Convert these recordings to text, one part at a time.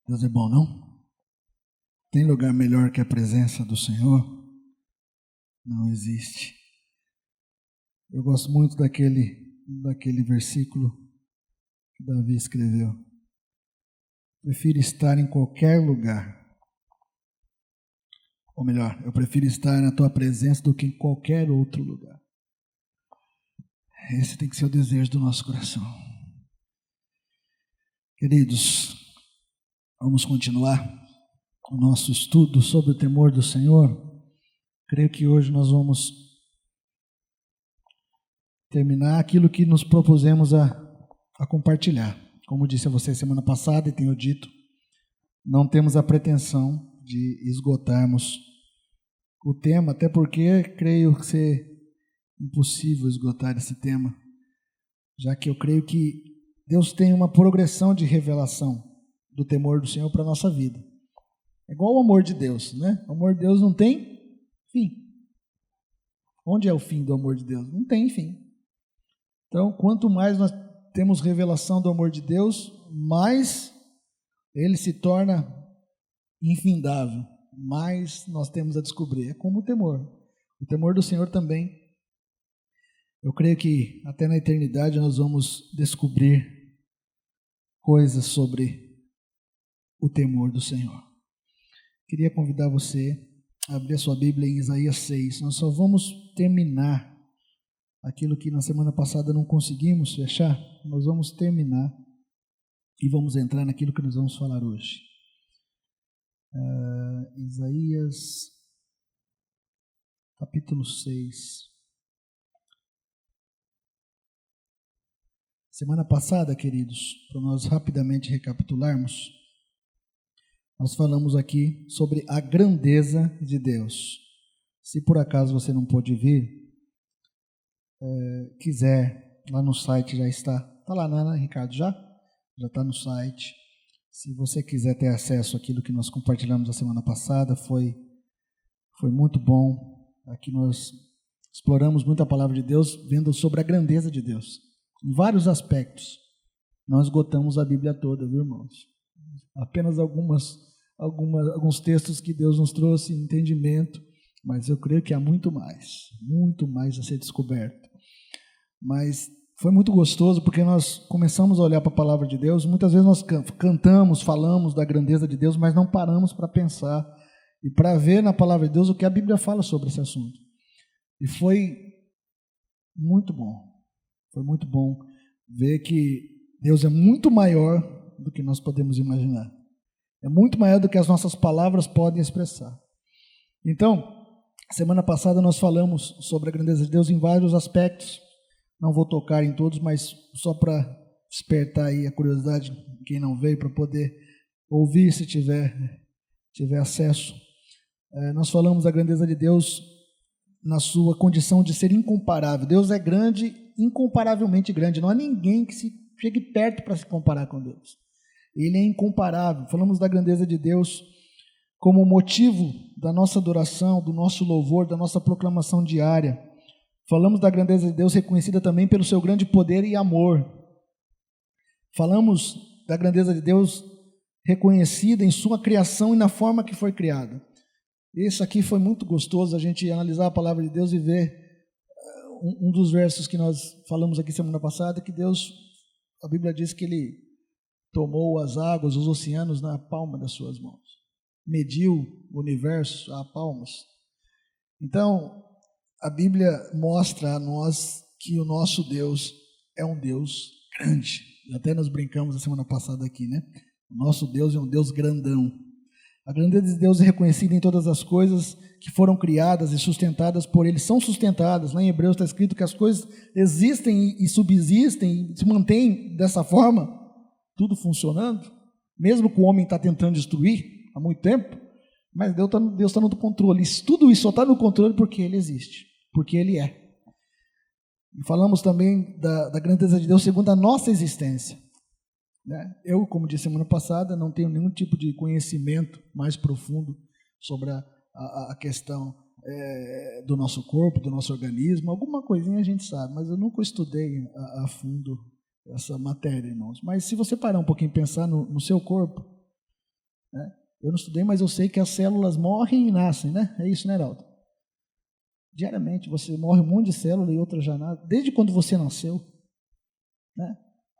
Deus é bom, não? Tem lugar melhor que a presença do Senhor? Não existe. Eu gosto muito daquele versículo que Davi escreveu. Prefiro estar em qualquer lugar. Ou melhor, eu prefiro estar na tua presença do que em qualquer outro lugar. Esse tem que ser o desejo do nosso coração. Queridos, vamos continuar o nosso estudo sobre o temor do Senhor. Creio que hoje nós vamos terminar aquilo que nos propusemos a compartilhar. Como disse a vocês semana passada e tenho dito, não temos a pretensão de esgotarmos o tema, até porque creio ser impossível esgotar esse tema, já que eu creio que Deus tem uma progressão de revelação do temor do Senhor para a nossa vida. É igual o amor de Deus, né? O amor de Deus não tem fim. Onde é o fim do amor de Deus? Não tem fim. Então, quanto mais nós temos revelação do amor de Deus, mais ele se torna infindável, mais nós temos a descobrir. É como o temor. O temor do Senhor também. Eu creio que até na eternidade nós vamos descobrir coisas sobre o temor do Senhor. Queria convidar você a abrir a sua Bíblia em Isaías 6. Nós só vamos terminar aquilo que na semana passada não conseguimos fechar. Nós vamos terminar e vamos entrar naquilo que nós vamos falar hoje. Isaías capítulo 6. Semana passada, queridos, para nós rapidamente recapitularmos, nós falamos aqui sobre a grandeza de Deus. Se por acaso você não pôde vir, quiser, lá no site já está. Está lá, né, Ricardo? Já está no site. Se você quiser ter acesso àquilo que nós compartilhamos a semana passada, foi muito bom. Aqui nós exploramos muito a palavra de Deus, vendo sobre a grandeza de Deus. Em vários aspectos. Não esgotamos a Bíblia toda, viu, irmãos? Apenas alguns textos que Deus nos trouxe entendimento, mas eu creio que há muito mais a ser descoberto. Mas foi muito gostoso porque nós começamos a olhar para a palavra de Deus. Muitas vezes nós cantamos, falamos da grandeza de Deus, mas não paramos para pensar e para ver na palavra de Deus o que a Bíblia fala sobre esse assunto. E foi muito bom. Foi muito bom ver que Deus é muito maior do que nós podemos imaginar. É muito maior do que as nossas palavras podem expressar. Então, semana passada nós falamos sobre a grandeza de Deus em vários aspectos. Não vou tocar em todos, mas só para despertar aí a curiosidade de quem não veio, para poder ouvir se tiver acesso. Nós falamos da grandeza de Deus na sua condição de ser incomparável. Deus é grande, incomparavelmente grande. Não há ninguém que se chegue perto para se comparar com Deus. Ele é incomparável. Falamos da grandeza de Deus como motivo da nossa adoração, do nosso louvor, da nossa proclamação diária. Falamos da grandeza de Deus reconhecida também pelo seu grande poder e amor. Falamos da grandeza de Deus reconhecida em sua criação e na forma que foi criada. Isso aqui foi muito gostoso, a gente analisar a palavra de Deus e ver um dos versos que nós falamos aqui semana passada, que Deus, a Bíblia diz que Ele tomou as águas, os oceanos na palma das suas mãos. Mediu o universo a palmas. Então, a Bíblia mostra a nós que o nosso Deus é um Deus grande. Até nós brincamos a semana passada aqui, né? O nosso Deus é um Deus grandão. A grandeza de Deus é reconhecida em todas as coisas que foram criadas e sustentadas por Ele. São sustentadas. Lá em Hebreus está escrito que as coisas existem e subsistem e se mantêm dessa forma, tudo funcionando. Mesmo que o homem está tentando destruir há muito tempo, mas Deus está no controle. Tudo isso só está no controle porque Ele existe, porque Ele é. E falamos também da grandeza de Deus segundo a nossa existência. Eu, como disse semana passada, não tenho nenhum tipo de conhecimento mais profundo sobre a questão do nosso corpo, do nosso organismo. Alguma coisinha a gente sabe, mas eu nunca estudei a fundo essa matéria, irmãos. Mas se você parar um pouquinho e pensar no seu corpo, né? Eu não estudei, mas eu sei que as células morrem e nascem, né? É isso, né, Heraldo? Diariamente você morre um monte de célula e outra já nasce, desde quando você nasceu, né?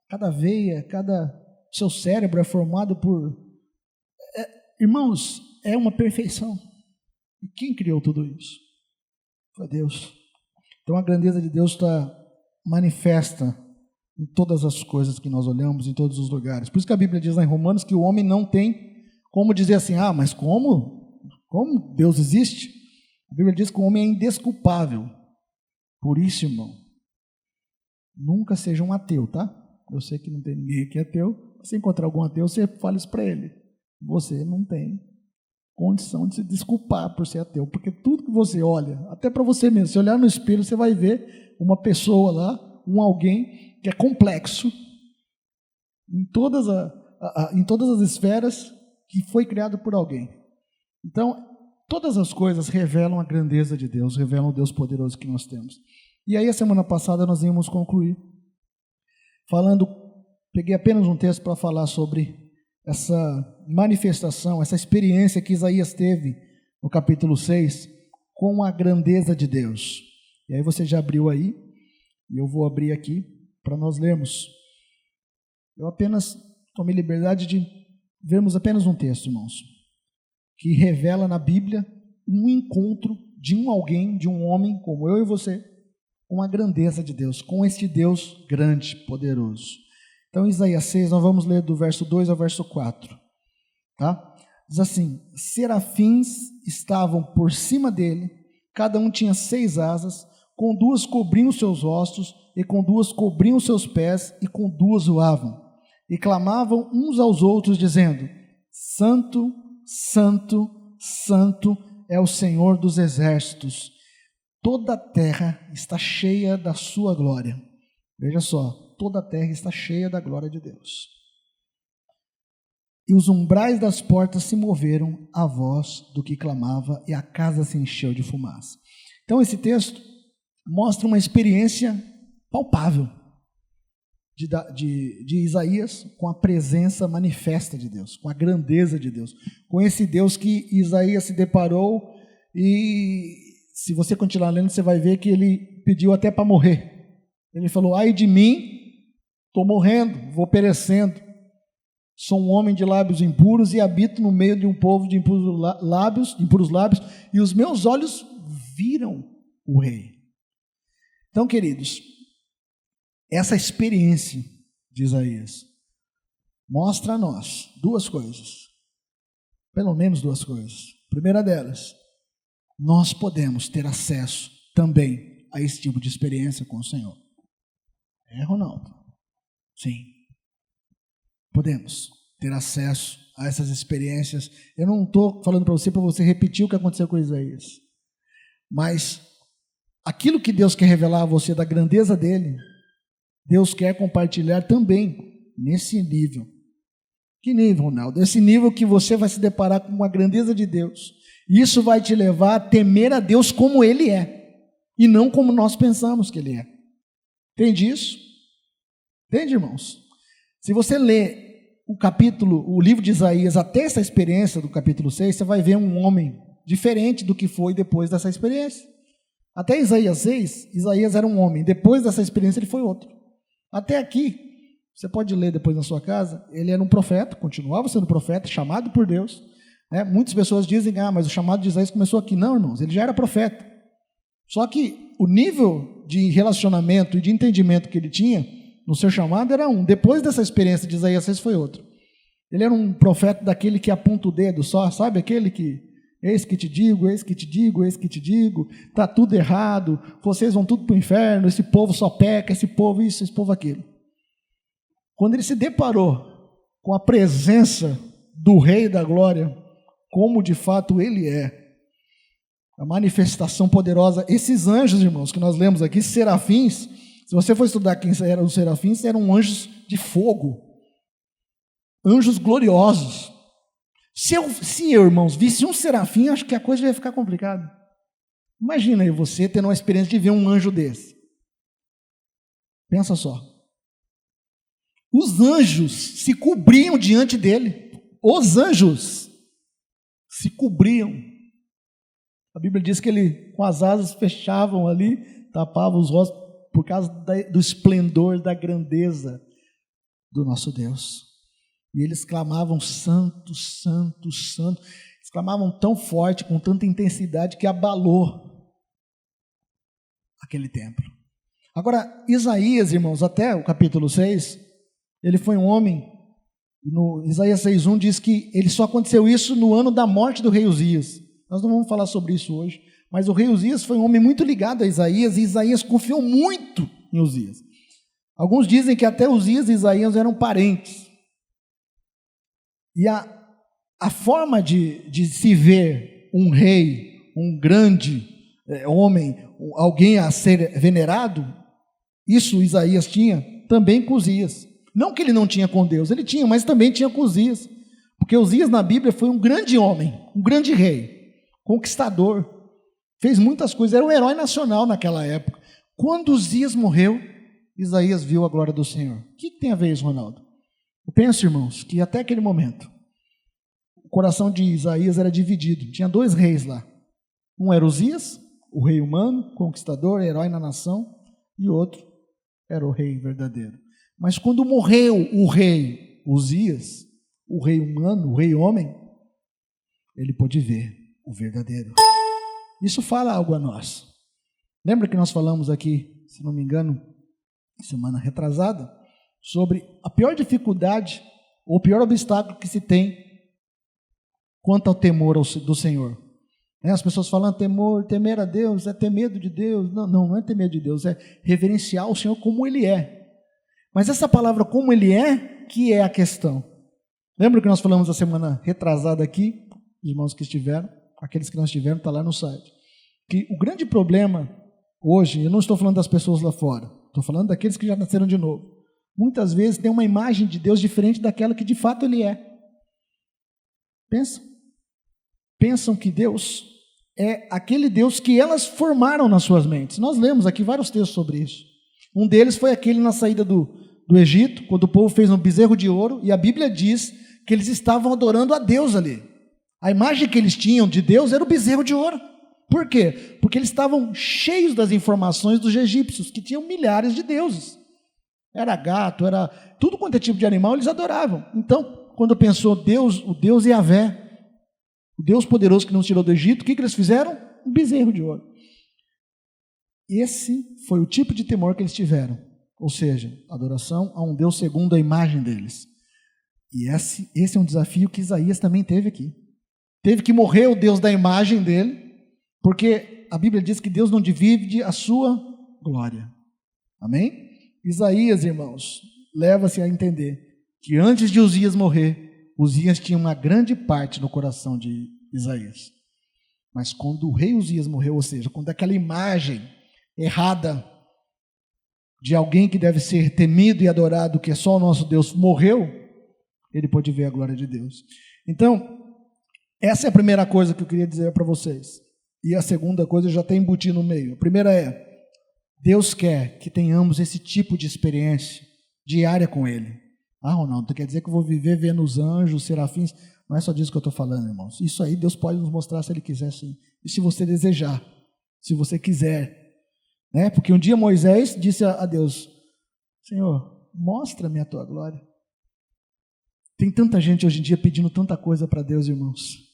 Cada veia, cada seu cérebro é formado por... irmãos, é uma perfeição. E quem criou tudo isso? Foi Deus. Então a grandeza de Deus está manifesta em todas as coisas que nós olhamos, em todos os lugares. Por isso que a Bíblia diz lá em Romanos que o homem não tem como dizer assim, mas como Deus existe? A Bíblia diz que o homem é indesculpável. Por isso, irmão, nunca seja um ateu, tá? Eu sei que não tem ninguém aqui ateu. Se você encontrar algum ateu, você fala isso para ele. Você não tem condição de se desculpar por ser ateu, porque tudo que você olha, até para você mesmo, se olhar no espelho, você vai ver uma pessoa lá, alguém que é complexo em todas as esferas que foi criado por alguém. Então, todas as coisas revelam a grandeza de Deus, revelam o Deus poderoso que nós temos. E aí, a semana passada, nós íamos concluir peguei apenas um texto para falar sobre essa manifestação, essa experiência que Isaías teve no capítulo 6 com a grandeza de Deus. E aí você já abriu aí, e eu vou abrir aqui para nós lermos. Eu apenas tomei liberdade de vermos apenas um texto, irmãos, que revela na Bíblia um encontro de um homem como eu e você, com a grandeza de Deus, com este Deus grande, poderoso. Então, Isaías 6, nós vamos ler do verso 2 ao verso 4. Tá? Diz assim: serafins estavam por cima dele, cada um tinha 6 asas, com 2 cobriam os seus rostos, e com 2 cobriam os seus pés, e com 2 voavam. E clamavam uns aos outros, dizendo: Santo, Santo, Santo é o Senhor dos exércitos. Toda a terra está cheia da sua glória. Veja só, toda a terra está cheia da glória de Deus. E os umbrais das portas se moveram à voz do que clamava, e a casa se encheu de fumaça. Então esse texto mostra uma experiência palpável de Isaías com a presença manifesta de Deus, com a grandeza de Deus, com esse Deus que Isaías se deparou. E se você continuar lendo, você vai ver que ele pediu até para morrer. Ele falou: ai de mim, estou morrendo, vou perecendo. Sou um homem de lábios impuros e habito no meio de um povo de impuros lábios, e os meus olhos viram o Rei. Então, queridos, essa experiência de Isaías mostra a nós 2 coisas, pelo menos 2 coisas. A primeira delas, nós podemos ter acesso também a esse tipo de experiência com o Senhor. É, Ronaldo? Sim. Podemos ter acesso a essas experiências. Eu não estou falando para você repetir o que aconteceu com Isaías. Mas aquilo que Deus quer revelar a você da grandeza dele, Deus quer compartilhar também nesse nível. Que nível, Ronaldo? Esse nível que você vai se deparar com a grandeza de Deus. Isso vai te levar a temer a Deus como Ele é, e não como nós pensamos que Ele é. Entende isso? Entende, irmãos? Se você ler o livro de Isaías até essa experiência do capítulo 6, você vai ver um homem diferente do que foi depois dessa experiência. Até Isaías 6, Isaías era um homem, depois dessa experiência ele foi outro. Até aqui, você pode ler depois na sua casa, ele era um profeta, continuava sendo profeta, chamado por Deus. Muitas pessoas dizem: mas o chamado de Isaías começou aqui. Não, irmãos, ele já era profeta. Só que o nível de relacionamento e de entendimento que ele tinha no seu chamado era um. Depois dessa experiência de Isaías 6 foi outro. Ele era um profeta daquele que aponta o dedo só, sabe? Aquele que, eis que te digo, eis que te digo, eis que te digo, está tudo errado, vocês vão tudo para o inferno, esse povo só peca, esse povo isso, esse povo aquilo. Quando ele se deparou com a presença do Rei da Glória, como de fato ele é, a manifestação poderosa, esses anjos, irmãos, que nós lemos aqui, serafins, se você for estudar quem eram os serafins, eram anjos de fogo, anjos gloriosos. Se eu, irmãos, visse um serafim, acho que a coisa ia ficar complicada. Imagina aí você tendo uma experiência de ver um anjo desse. Pensa só. Os anjos se cobriam diante dele. Os anjos. se cobriam. A Bíblia diz que ele, com as asas, fechavam ali, tapavam os rostos, por causa do esplendor, da grandeza do nosso Deus. E eles clamavam: santo, santo, santo. Eles clamavam tão forte, com tanta intensidade, que abalou aquele templo. Agora, Isaías, irmãos, até o capítulo 6, ele foi um homem, no Isaías 6:1 diz que ele só aconteceu isso no ano da morte do rei Uzias. Nós não vamos falar sobre isso hoje, mas o rei Uzias foi um homem muito ligado a Isaías, e Isaías confiou muito em Uzias. Alguns dizem que até Uzias e Isaías eram parentes. E a forma de se ver um rei, um grande homem, alguém a ser venerado, isso Isaías tinha também com Uzias. Não que ele não tinha com Deus, ele tinha, mas também tinha com Uzias. Porque Uzias na Bíblia foi um grande homem, um grande rei, conquistador, fez muitas coisas, era um herói nacional naquela época. Quando Uzias morreu, Isaías viu a glória do Senhor. O que tem a ver isso, Ronaldo? Eu penso, irmãos, que até aquele momento, o coração de Isaías era dividido. Tinha dois reis lá. Um era Uzias, o rei humano, conquistador, herói na nação, e outro era o rei verdadeiro. Mas quando morreu o rei Uzias, o rei humano, o rei homem, ele pôde ver o verdadeiro. Isso fala algo a nós. Lembra que nós falamos aqui, se não me engano, semana retrasada, sobre a pior dificuldade, ou o pior obstáculo que se tem quanto ao temor do Senhor. As pessoas falam temer a Deus, é ter medo de Deus. Não é ter medo de Deus, é reverenciar o Senhor como Ele é. Mas essa palavra como Ele é, que é a questão. Lembra que nós falamos a semana retrasada aqui, os irmãos que estiveram, aqueles que não estiveram, está lá no site, que o grande problema hoje, eu não estou falando das pessoas lá fora, estou falando daqueles que já nasceram de novo. Muitas vezes tem uma imagem de Deus diferente daquela que de fato Ele é. Pensam que Deus é aquele Deus que elas formaram nas suas mentes. Nós lemos aqui vários textos sobre isso. Um deles foi aquele na saída do Egito, quando o povo fez um bezerro de ouro, e a Bíblia diz que eles estavam adorando a Deus ali. A imagem que eles tinham de Deus era o bezerro de ouro. Por quê? Porque eles estavam cheios das informações dos egípcios, que tinham milhares de deuses. Era gato, era tudo quanto é tipo de animal, eles adoravam. Então, quando pensou Deus, o Deus Yahvé, o Deus poderoso que nos tirou do Egito, o que eles fizeram? Um bezerro de ouro. Esse foi o tipo de temor que eles tiveram. Ou seja, adoração a um Deus segundo a imagem deles. E esse é um desafio que Isaías também teve aqui. Teve que morrer o Deus da imagem dele, porque a Bíblia diz que Deus não divide a sua glória. Amém? Isaías, irmãos, leva-se a entender que antes de Uzias morrer, Uzias tinha uma grande parte no coração de Isaías. Mas quando o rei Uzias morreu, ou seja, quando aquela imagem errada de alguém que deve ser temido e adorado, que é só o nosso Deus, morreu, ele pôde ver a glória de Deus. Então, essa é a primeira coisa que eu queria dizer para vocês. E a segunda coisa eu já até embuti no meio. A primeira é, Deus quer que tenhamos esse tipo de experiência diária com Ele. Ronaldo, quer dizer que eu vou viver vendo os anjos, os serafins? Não é só disso que eu estou falando, irmãos. Isso aí Deus pode nos mostrar se Ele quiser, sim. E se você desejar, se você quiser. Porque um dia Moisés disse a Deus, Senhor, mostra-me a tua glória. Tem tanta gente hoje em dia pedindo tanta coisa para Deus, irmãos.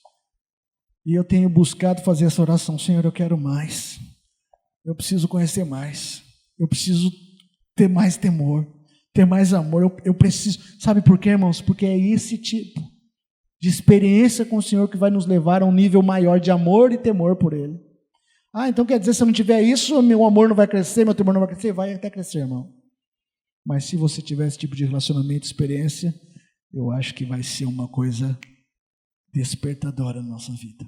E eu tenho buscado fazer essa oração, Senhor, eu quero mais. Eu preciso conhecer mais. Eu preciso ter mais temor, ter mais amor. Eu preciso, sabe por quê, irmãos? Porque é esse tipo de experiência com o Senhor que vai nos levar a um nível maior de amor e temor por Ele. Então quer dizer, se eu não tiver isso, meu amor não vai crescer, meu temor não vai crescer? Vai até crescer, irmão. Mas se você tiver esse tipo de relacionamento, experiência, eu acho que vai ser uma coisa despertadora na nossa vida.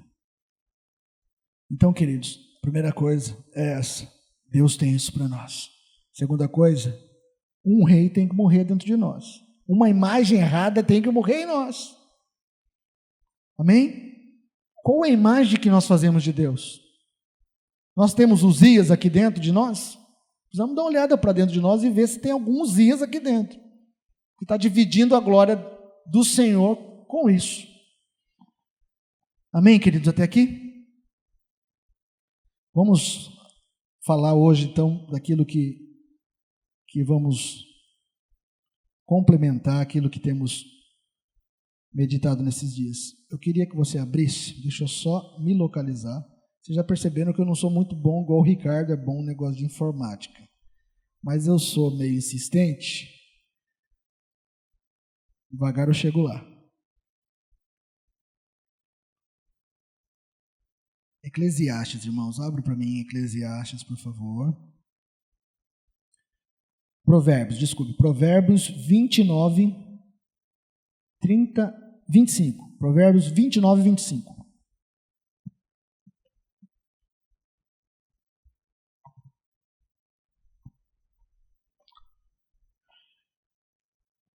Então, queridos, primeira coisa é essa. Deus tem isso para nós. Segunda coisa, um rei tem que morrer dentro de nós. Uma imagem errada tem que morrer em nós. Amém? Qual é a imagem que nós fazemos de Deus? Nós temos Uzias aqui dentro de nós? Precisamos dar uma olhada para dentro de nós e ver se tem algum Uzias aqui dentro, que está dividindo a glória do Senhor com isso. Amém, queridos, até aqui? Vamos falar hoje, então, daquilo que vamos complementar aquilo que temos meditado nesses dias. Eu queria que você abrisse, deixa eu só me localizar. Vocês já perceberam que eu não sou muito bom, igual o Ricardo é bom no negócio de informática. Mas eu sou meio insistente. Devagar eu chego lá. Eclesiastes, irmãos. Abre para mim Eclesiastes, por favor. Provérbios 29, 25. Provérbios 29, 25.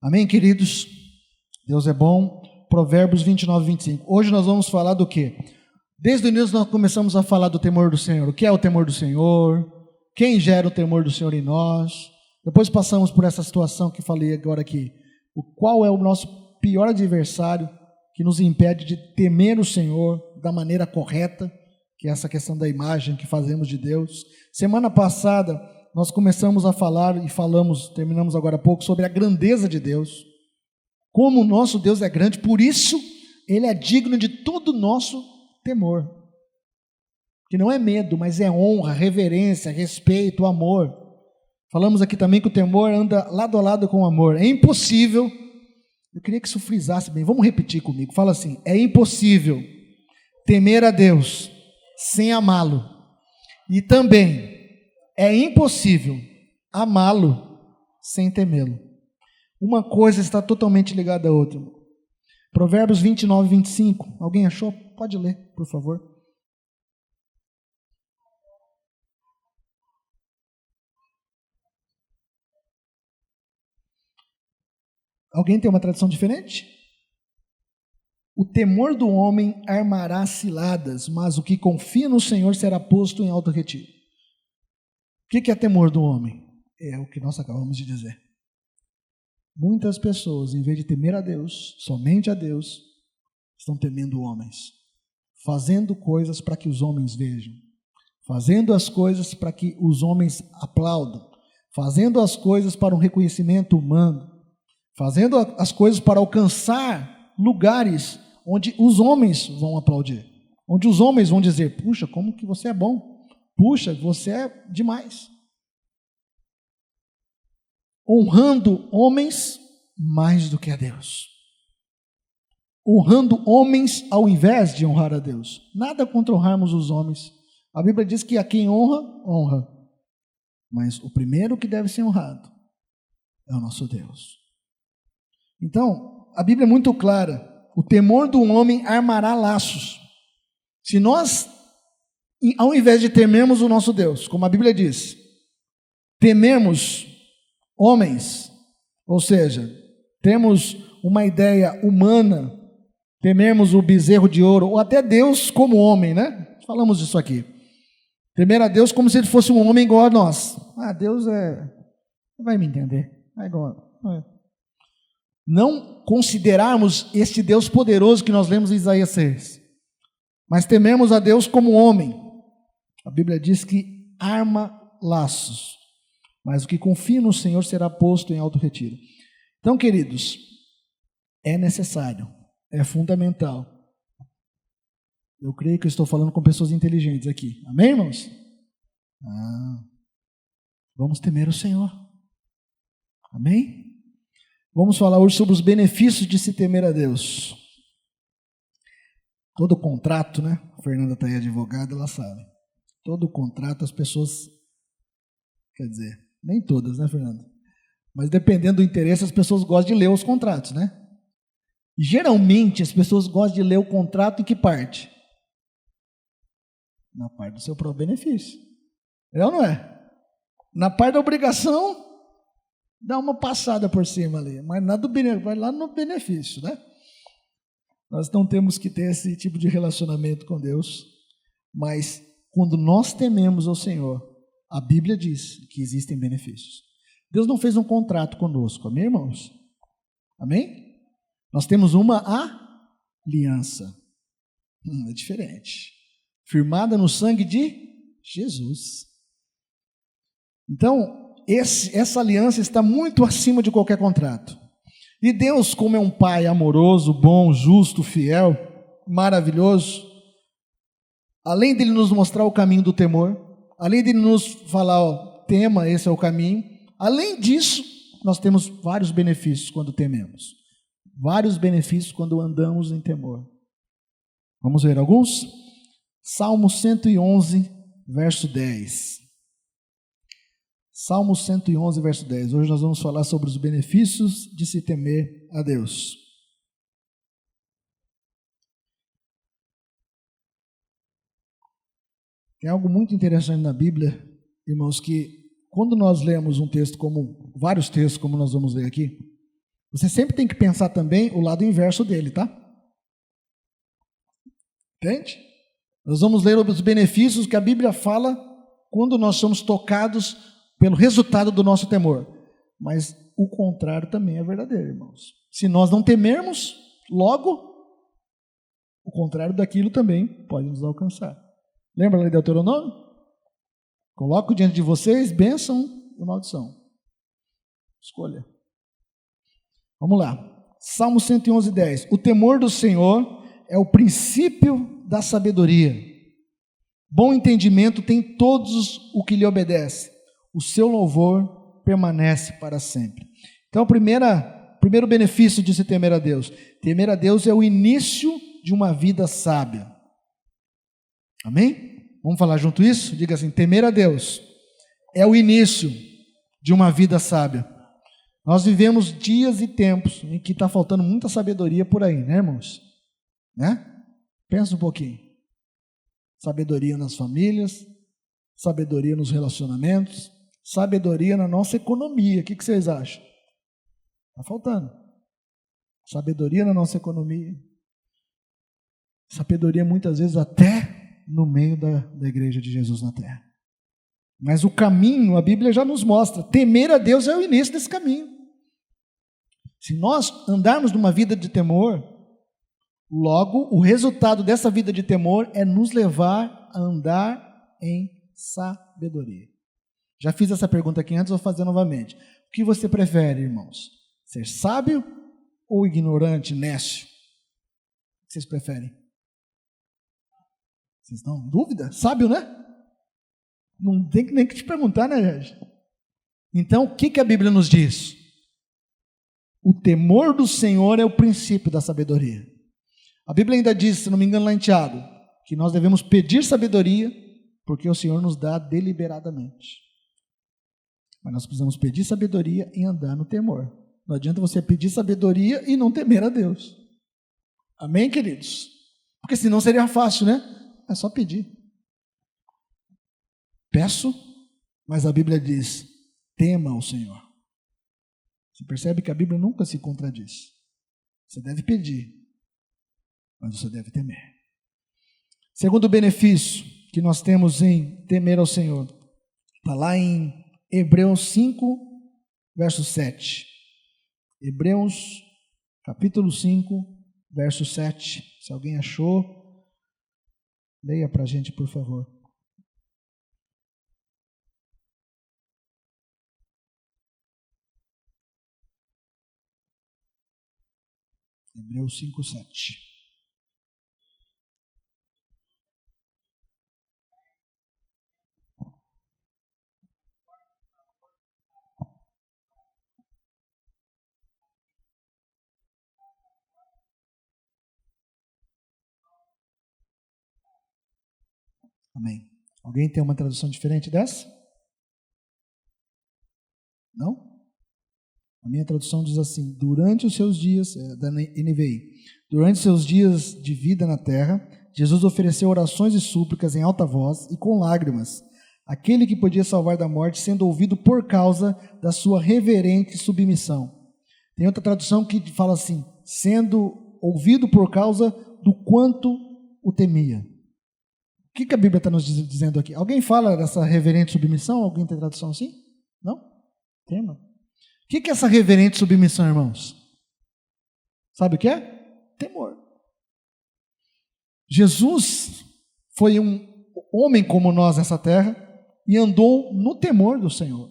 Amém, queridos? Deus é bom. Provérbios 29, 25. Hoje nós vamos falar do quê? Desde o início nós começamos a falar do temor do Senhor. O que é o temor do Senhor? Quem gera o temor do Senhor em nós? Depois passamos por essa situação que falei agora aqui. Qual é o nosso pior adversário que nos impede de temer o Senhor da maneira correta, que é essa questão da imagem que fazemos de Deus. Semana passada nós começamos a falar e terminamos agora há pouco sobre a grandeza de Deus. Como o nosso Deus é grande, por isso Ele é digno de todo o nosso temor. Que não é medo, mas é honra, reverência, respeito, amor. Falamos aqui também que o temor anda lado a lado com o amor. É impossível, eu queria que isso frisasse bem, vamos repetir comigo, fala assim, é impossível temer a Deus sem amá-lo. E também é impossível amá-lo sem temê-lo. Uma coisa está totalmente ligada à outra. Provérbios 29, 25. Alguém achou? Pode ler, por favor. Alguém tem uma tradução diferente? O temor do homem armará ciladas, mas o que confia no Senhor será posto em alto retiro. O que é temor do homem? É o que nós acabamos de dizer. Muitas pessoas, em vez de temer a Deus, somente a Deus, estão temendo homens, fazendo coisas para que os homens vejam, fazendo as coisas para que os homens aplaudam, fazendo as coisas para um reconhecimento humano, fazendo as coisas para alcançar lugares onde os homens vão aplaudir, onde os homens vão dizer, puxa, como que você é bom, puxa, você é demais. Honrando homens mais do que a Deus. Honrando homens ao invés de honrar a Deus. Nada contra honrarmos os homens. A Bíblia diz que a quem honra, honra. Mas o primeiro que deve ser honrado é o nosso Deus. Então, a Bíblia é muito clara. O temor do homem armará laços. Se nós, ao invés de temermos o nosso Deus, como a Bíblia diz, tememos homens, ou seja, temos uma ideia humana, tememos o bezerro de ouro, ou até Deus como homem, né? Falamos disso aqui. Temer a Deus como se ele fosse um homem igual a nós. Ah, Deus vai me entender. É igual. Não considerarmos este Deus poderoso que nós lemos em Isaías 6, mas tememos a Deus como homem. A Bíblia diz que arma laços, mas o que confia no Senhor será posto em alto retiro. Então, queridos, é necessário, é fundamental. Eu creio que eu estou falando com pessoas inteligentes aqui. Amém, irmãos? Vamos temer o Senhor. Amém? Vamos falar hoje sobre os benefícios de se temer a Deus. Todo contrato, né? A Fernanda está aí advogada, ela sabe. Todo contrato as pessoas, quer dizer, nem todas, né, Fernanda? Mas dependendo do interesse, as pessoas gostam de ler os contratos, né? E geralmente as pessoas gostam de ler o contrato em que parte? Na parte do seu próprio benefício. É ou não é? Na parte da obrigação, dá uma passada por cima ali, mas nada do benefício, vai lá no benefício, né? Nós não temos que ter esse tipo de relacionamento com Deus, mas quando nós tememos ao Senhor, a Bíblia diz que existem benefícios. Deus não fez um contrato conosco, amém, irmãos? Amém? Nós temos uma aliança. É diferente. Firmada no sangue de Jesus. Então, essa aliança está muito acima de qualquer contrato. E Deus, como é um pai amoroso, bom, justo, fiel, maravilhoso, além dele nos mostrar o caminho do temor, além dele nos falar, ó, tema, esse é o caminho, além disso, nós temos vários benefícios quando tememos. Vários benefícios quando andamos em temor. Vamos ver alguns? Salmo 111, verso 10. Salmo 111, verso 10. Hoje nós vamos falar sobre os benefícios de se temer a Deus. Tem algo muito interessante na Bíblia, irmãos, que quando nós lemos um texto como, vários textos como nós vamos ler aqui, você sempre tem que pensar também o lado inverso dele, tá? Entende? Nós vamos ler os benefícios que a Bíblia fala quando nós somos tocados pelo resultado do nosso temor. Mas o contrário também é verdadeiro, irmãos. Se nós não temermos, logo, o contrário daquilo também pode nos alcançar. Lembra lá de Deuteronômio? Coloco diante de vocês bênção e maldição. Escolha. Vamos lá. Salmo 111, 10. O temor do Senhor é o princípio da sabedoria. Bom entendimento tem todos o que lhe obedece. O seu louvor permanece para sempre. Então, primeiro benefício de se temer a Deus. Temer a Deus é o início de uma vida sábia. Amém? Vamos falar junto isso? Diga assim, temer a Deus é o início de uma vida sábia. Nós vivemos dias e tempos em que está faltando muita sabedoria por aí, né, irmãos? Né? Pensa um pouquinho. Sabedoria nas famílias, sabedoria nos relacionamentos, sabedoria na nossa economia. O que vocês acham? Está faltando. Sabedoria na nossa economia. Sabedoria muitas vezes até no meio da igreja de Jesus na terra. Mas o caminho, a Bíblia já nos mostra, temer a Deus é o início desse caminho. Se nós andarmos numa vida de temor, logo o resultado dessa vida de temor é nos levar a andar em sabedoria. Já fiz essa pergunta aqui antes, vou fazer novamente. O que você prefere, irmãos? Ser sábio ou ignorante, nécio? O que vocês preferem? Vocês estão em dúvida? Sábio, né? Não tem nem que te perguntar, né, gente? Então, o que a Bíblia nos diz? O temor do Senhor é o princípio da sabedoria. A Bíblia ainda diz, se não me engano lá em Tiago, que nós devemos pedir sabedoria, porque o Senhor nos dá deliberadamente. Mas nós precisamos pedir sabedoria e andar no temor. Não adianta você pedir sabedoria e não temer a Deus. Amém, queridos? Porque senão seria fácil, né? É só pedir. Peço, mas a Bíblia diz, tema o Senhor. Você percebe que a Bíblia nunca se contradiz. Você deve pedir, mas você deve temer. Segundo benefício que nós temos em temer ao Senhor, está lá em Hebreus 5, verso 7. Hebreus, capítulo 5, verso 7. Se alguém achou, leia para a gente, por favor. Hebreus 5, 7. Amém. Alguém tem uma tradução diferente dessa? Não? A minha tradução diz assim, durante os seus dias, da NVI, durante os seus dias de vida na terra, Jesus ofereceu orações e súplicas em alta voz e com lágrimas, aquele que podia salvar da morte, sendo ouvido por causa da sua reverente submissão. Tem outra tradução que fala assim, sendo ouvido por causa do quanto o temia. O que a Bíblia está nos dizendo aqui? Alguém fala dessa reverente submissão? Alguém tem tradução assim? Não? Tem, não? O que é essa reverente submissão, irmãos? Sabe o que é? Temor. Jesus foi um homem como nós nessa terra e andou no temor do Senhor.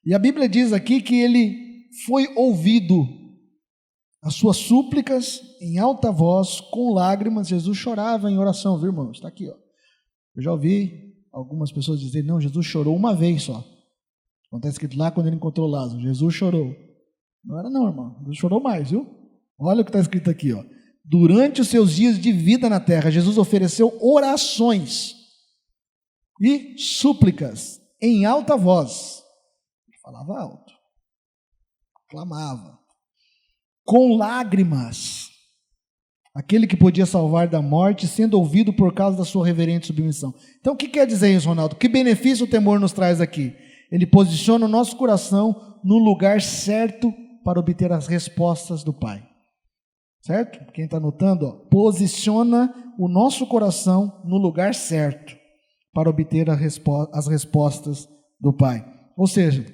E a Bíblia diz aqui que ele foi ouvido, as suas súplicas em alta voz, com lágrimas. Jesus chorava em oração, viu, irmãos? Está aqui, ó. Eu já ouvi algumas pessoas dizerem, não, Jesus chorou uma vez só. Está escrito lá quando ele encontrou Lázaro, Jesus chorou. Não era não, irmão, Jesus chorou mais, viu? Olha o que está escrito aqui, ó. Durante os seus dias de vida na terra, Jesus ofereceu orações e súplicas em alta voz. Ele falava alto, clamava, com lágrimas. Aquele que podia salvar da morte, sendo ouvido por causa da sua reverente submissão. Então, o que quer dizer isso, Ronaldo? Que benefício o temor nos traz aqui? Ele posiciona o nosso coração no lugar certo para obter as respostas do Pai. Certo? Quem está anotando, ó, posiciona o nosso coração no lugar certo para obter as respostas do Pai. Ou seja,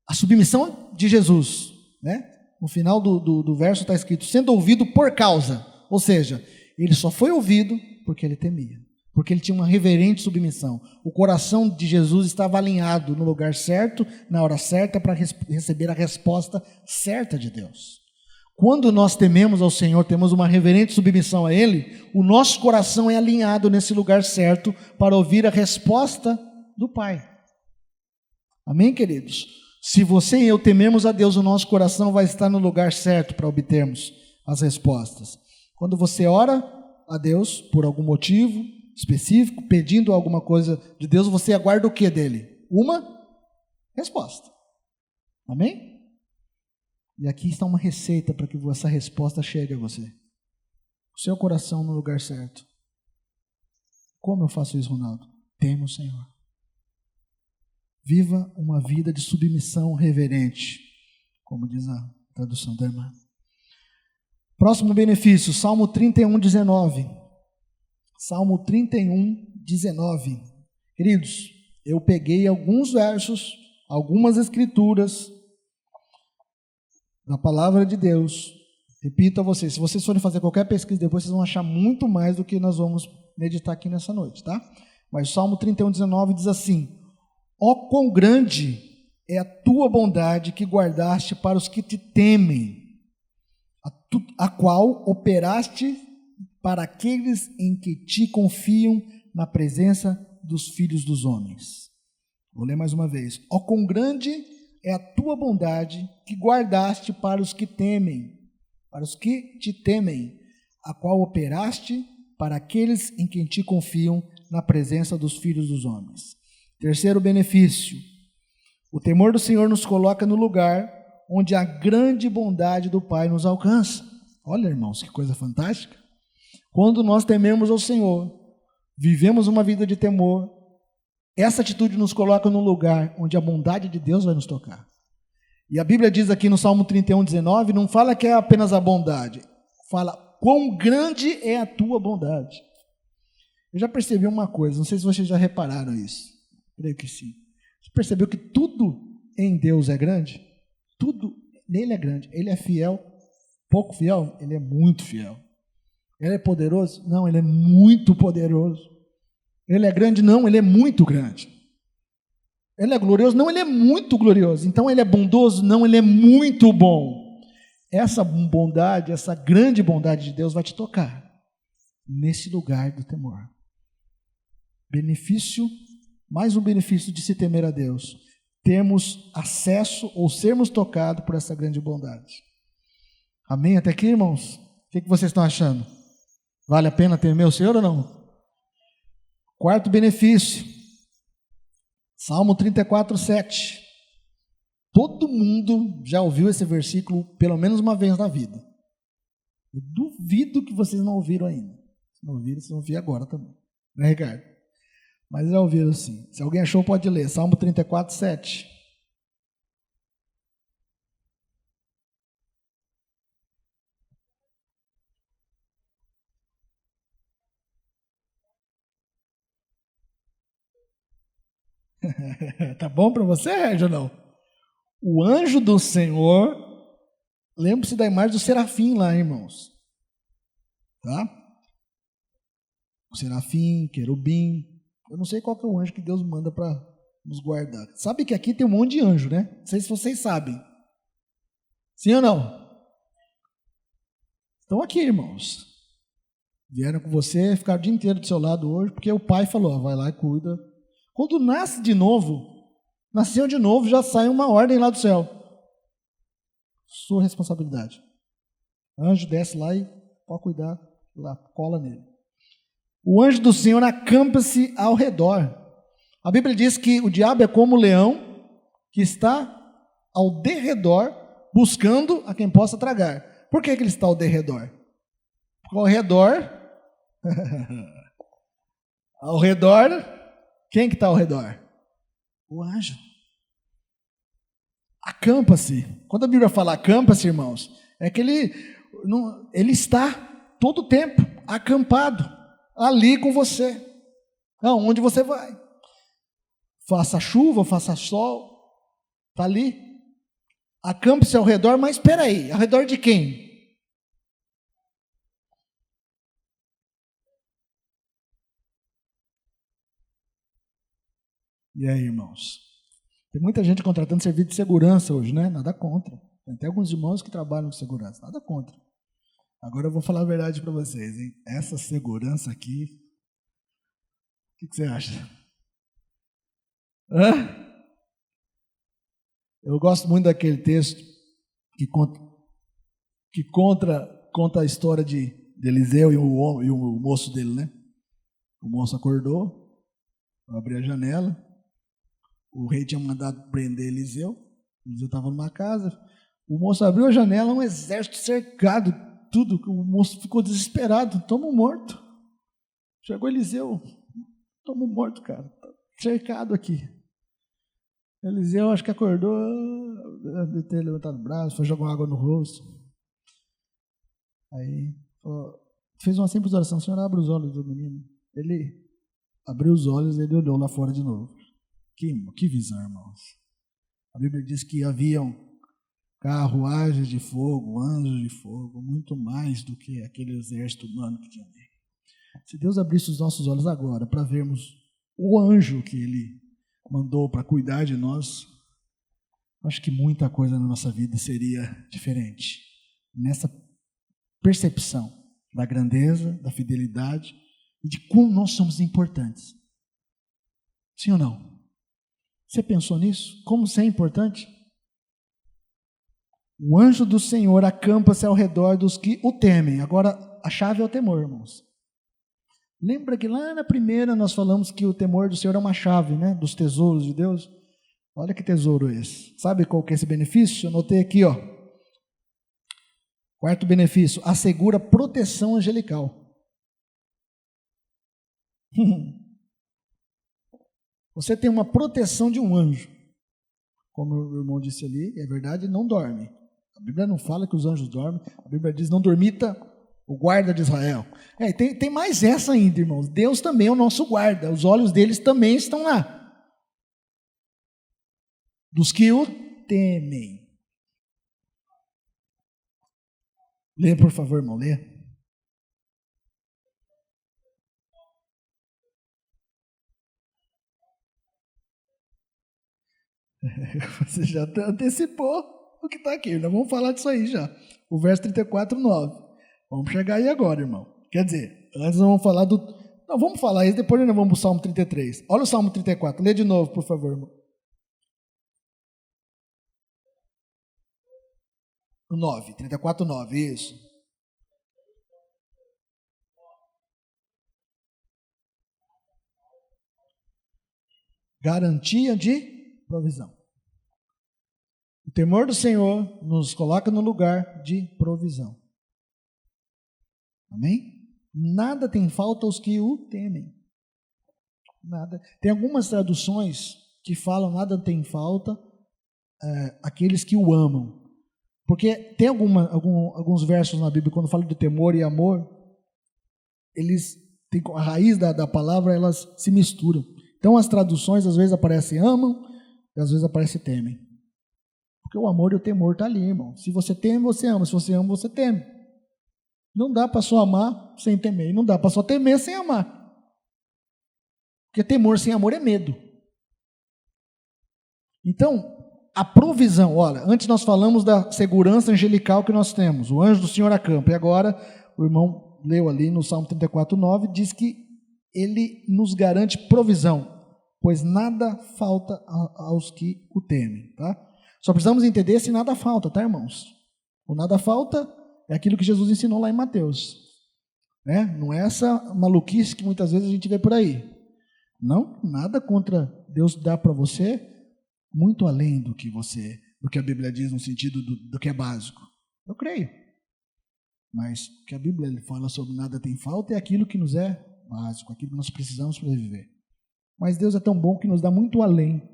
a submissão de Jesus, né? No final do verso está escrito, sendo ouvido por causa. Ou seja, ele só foi ouvido porque ele temia, porque ele tinha uma reverente submissão. O coração de Jesus estava alinhado no lugar certo, na hora certa, para receber a resposta certa de Deus. Quando nós tememos ao Senhor, temos uma reverente submissão a Ele, o nosso coração é alinhado nesse lugar certo para ouvir a resposta do Pai. Amém, queridos? Se você e eu tememos a Deus, o nosso coração vai estar no lugar certo para obtermos as respostas. Quando você ora a Deus por algum motivo específico, pedindo alguma coisa de Deus, você aguarda o que dele? Uma resposta. Amém? E aqui está uma receita para que essa resposta chegue a você. O seu coração no lugar certo. Como eu faço isso, Ronaldo? Teme o Senhor. Viva uma vida de submissão reverente, como diz a tradução da irmã. Próximo benefício, Salmo 31, 19. Salmo 31, 19. Queridos, eu peguei alguns versos, algumas escrituras da palavra de Deus. Repito a vocês, se vocês forem fazer qualquer pesquisa depois, vocês vão achar muito mais do que nós vamos meditar aqui nessa noite, tá? Mas Salmo 31, 19 diz assim: ó quão grande é a tua bondade que guardaste para os que te temem, a qual operaste para aqueles em que te confiam na presença dos filhos dos homens. Vou ler mais uma vez. Ó quão grande é a tua bondade que guardaste para os que temem, para os que te temem, a qual operaste para aqueles em quem te confiam na presença dos filhos dos homens. Terceiro benefício, o temor do Senhor nos coloca no lugar onde a grande bondade do Pai nos alcança. Olha, irmãos, que coisa fantástica. Quando nós tememos ao Senhor, vivemos uma vida de temor, essa atitude nos coloca no lugar onde a bondade de Deus vai nos tocar. E a Bíblia diz aqui no Salmo 31, 19, não fala que é apenas a bondade, fala quão grande é a tua bondade. Eu já percebi uma coisa, não sei se vocês já repararam isso, creio que sim. Você percebeu que tudo em Deus é grande? Tudo nele é grande. Ele é fiel, pouco fiel? Ele é muito fiel. Ele é poderoso? Não, ele é muito poderoso. Ele é grande? Não, ele é muito grande. Ele é glorioso? Não, ele é muito glorioso. Então ele é bondoso? Não, ele é muito bom. Essa bondade, essa grande bondade de Deus vai te tocar nesse lugar do temor. Benefício, mais um benefício de se temer a Deus. Termos acesso ou sermos tocados por essa grande bondade. Amém? Até aqui, irmãos? O que vocês estão achando? Vale a pena temer o Senhor ou não? Quarto benefício, Salmo 34, 7. Todo mundo já ouviu esse versículo pelo menos uma vez na vida. Eu duvido que vocês não ouviram ainda. Se não ouviram, vocês vão ouvir agora também. Né, Ricardo? Mas já ouviram sim. Se alguém achou, pode ler. Salmo 34, 7. Tá bom para você, Régio, ou não? O anjo do Senhor, lembre-se da imagem do serafim lá, irmãos. Tá? o serafim, querubim. Eu não sei qual que é o anjo que Deus manda para nos guardar. Sabe que aqui tem um monte de anjo, né? Não sei se vocês sabem. Sim ou não? Estão aqui, irmãos. Vieram com você, ficaram o dia inteiro do seu lado hoje, porque o pai falou, ó, vai lá e cuida. Quando nasce de novo, nasceu de novo, já sai uma ordem lá do céu. Sua responsabilidade. O anjo desce lá e pode cuidar, lá, cola nele. O anjo do Senhor acampa-se ao redor. A Bíblia diz que o diabo é como o leão que está ao derredor, buscando a quem possa tragar. Por que ele está ao derredor? Porque ao redor, ao redor, quem que está ao redor? O anjo. Acampa-se. Quando a Bíblia fala acampa-se, irmãos, é que ele está todo o tempo acampado ali com você. Aonde você vai? Faça chuva, faça sol, está ali. Acampe-se ao redor, mas espera aí, ao redor de quem? E aí, irmãos? Tem muita gente contratando serviço de segurança hoje, né? Nada contra. Tem até alguns irmãos que trabalham com segurança, nada contra. Agora eu vou falar a verdade para vocês, hein? Essa segurança aqui, o que você acha? Hã? Eu gosto muito daquele texto que conta a história de Eliseu e o moço dele, né? O moço acordou, abriu a janela, o rei tinha mandado prender Eliseu estava numa casa, o moço abriu a janela, um exército cercado, tudo, o moço ficou desesperado, estamos mortos. Chegou Eliseu, estamos mortos, cara, tá cercado aqui. Eliseu acho que acordou, deve ter levantado o braço, foi jogar água no rosto. Aí fez uma simples oração, Senhor, abre os olhos do menino. Ele abriu os olhos e ele olhou lá fora de novo. Que visão, irmãos. A Bíblia diz que haviam carruagens de fogo, anjos de fogo, muito mais do que aquele exército humano que tinha ali. Se Deus abrisse os nossos olhos agora para vermos o anjo que Ele mandou para cuidar de nós, acho que muita coisa na nossa vida seria diferente. Nessa percepção da grandeza, da fidelidade e de como nós somos importantes. Sim ou não? Você pensou nisso? Como você é importante? O anjo do Senhor acampa-se ao redor dos que o temem. Agora, a chave é o temor, irmãos. Lembra que lá na primeira nós falamos que o temor do Senhor é uma chave, né? Dos tesouros de Deus. Olha que tesouro esse. Sabe qual que é esse benefício? Eu anotei aqui, ó. Quarto benefício, assegura proteção angelical. Você tem uma proteção de um anjo. Como o irmão disse ali, é verdade, não dorme. A Bíblia não fala que os anjos dormem. A Bíblia diz, não dormita o guarda de Israel. Tem mais essa ainda, irmãos. Deus também é o nosso guarda. Os olhos deles também estão lá. Dos que o temem. Lê, por favor, irmão, lê. Você já antecipou o que está aqui. Nós vamos falar disso aí já. O verso 34, 9. Vamos chegar aí agora, irmão. Quer dizer, antes nós vamos falar do... Não, vamos falar isso, depois nós vamos para o Salmo 33. Olha o Salmo 34. Lê de novo, por favor, irmão. O 9. 34, 9. Isso. Garantia de provisão. O temor do Senhor nos coloca no lugar de provisão. Amém? Nada tem falta aos que o temem. Nada. Tem algumas traduções que falam nada tem falta aqueles que o amam. Porque tem alguns versos na Bíblia, quando fala de temor e amor, eles têm, a raiz da palavra, elas se misturam. Então as traduções às vezes aparecem amam, e às vezes aparecem temem. Porque o amor e o temor estão ali, irmão. Se você teme, você ama. Se você ama, você teme. Não dá para só amar sem temer. Não dá para só temer sem amar. Porque temor sem amor é medo. Então, a provisão, olha, antes nós falamos da segurança angelical que nós temos, o anjo do Senhor acampa, e agora o irmão leu ali no Salmo 34:9, diz que ele nos garante provisão, pois nada falta aos que o temem, tá? Só precisamos entender se nada falta, tá, irmãos? O nada falta é aquilo que Jesus ensinou lá em Mateus, né? Não é essa maluquice que muitas vezes a gente vê por aí. Não, nada contra Deus dar para você muito além do que a Bíblia diz no sentido do que é básico. Eu creio. Mas o que a Bíblia fala sobre nada tem falta é aquilo que nos é básico, aquilo que nós precisamos para viver. Mas Deus é tão bom que nos dá muito além.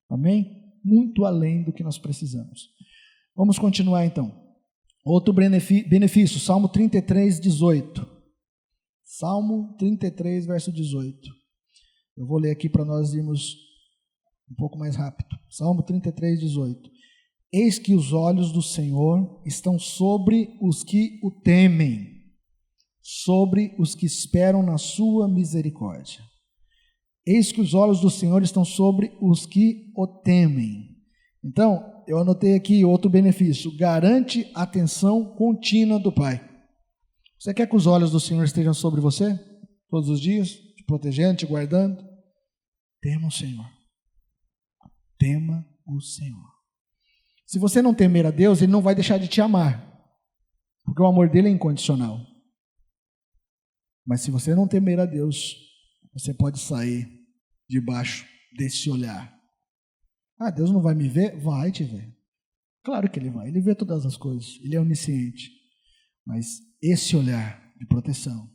Amém? Muito além do que nós precisamos. Vamos continuar então. Outro benefício, Salmo 33:18. Salmo 33, verso 18. Eu vou ler aqui para nós irmos um pouco mais rápido. Salmo 33:18. Eis que os olhos do Senhor estão sobre os que o temem, sobre os que esperam na sua misericórdia. Eis que os olhos do Senhor estão sobre os que o temem. Então, eu anotei aqui outro benefício, garante a atenção contínua do Pai. Você quer que os olhos do Senhor estejam sobre você todos os dias, te protegendo, te guardando? Tema o Senhor. Tema o Senhor. Se você não temer a Deus, Ele não vai deixar de te amar, porque o amor dele é incondicional. Mas se você não temer a Deus, você pode sair debaixo desse olhar. Ah, Deus não vai me ver? Vai te ver. Claro que Ele vai. Ele vê todas as coisas. Ele é onisciente. Mas esse olhar de proteção,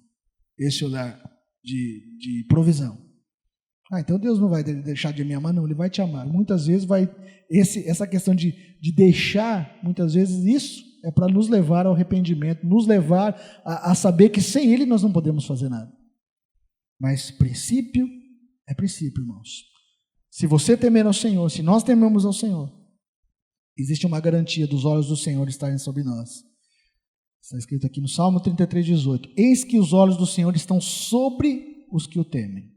esse olhar de provisão. Ah, então Deus não vai deixar de me amar? Não, Ele vai te amar. Muitas vezes essa questão de deixar, muitas vezes isso é para nos levar ao arrependimento, nos levar a saber que sem Ele nós não podemos fazer nada. Mas princípio é princípio, irmãos. Se você temer ao Senhor, se nós tememos ao Senhor, existe uma garantia dos olhos do Senhor estarem sobre nós. Está escrito aqui no Salmo 33:18. Eis que os olhos do Senhor estão sobre os que o temem.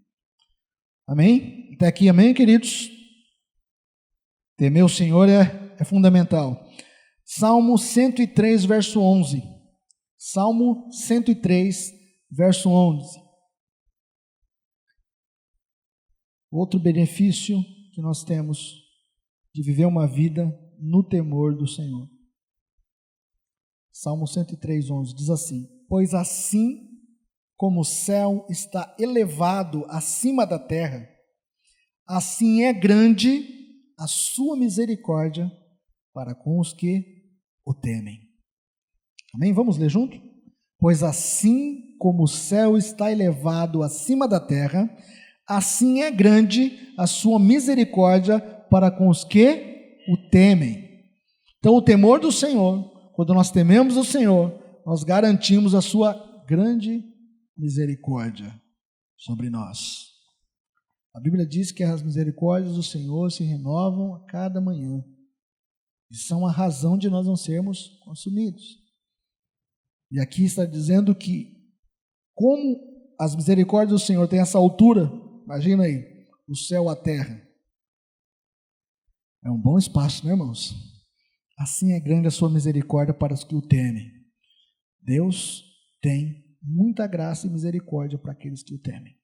Amém? Até aqui, amém, queridos? Temer o Senhor é fundamental. Salmo 103, verso 11. Salmo 103, verso 11. Outro benefício que nós temos de viver uma vida no temor do Senhor. Salmo 103, 11 diz assim: pois assim como o céu está elevado acima da terra, assim é grande a sua misericórdia para com os que o temem. Amém? Vamos ler junto? Pois assim como o céu está elevado acima da terra, assim é grande a sua misericórdia para com os que o temem. Então, o temor do Senhor, quando nós tememos o Senhor, nós garantimos a sua grande misericórdia sobre nós. A Bíblia diz que as misericórdias do Senhor se renovam a cada manhã. E são a razão de nós não sermos consumidos. E aqui está dizendo que, como as misericórdias do Senhor têm essa altura, imagina aí, o céu à terra. É um bom espaço, né, irmãos? Assim é grande a sua misericórdia para os que o temem. Deus tem muita graça e misericórdia para aqueles que o temem.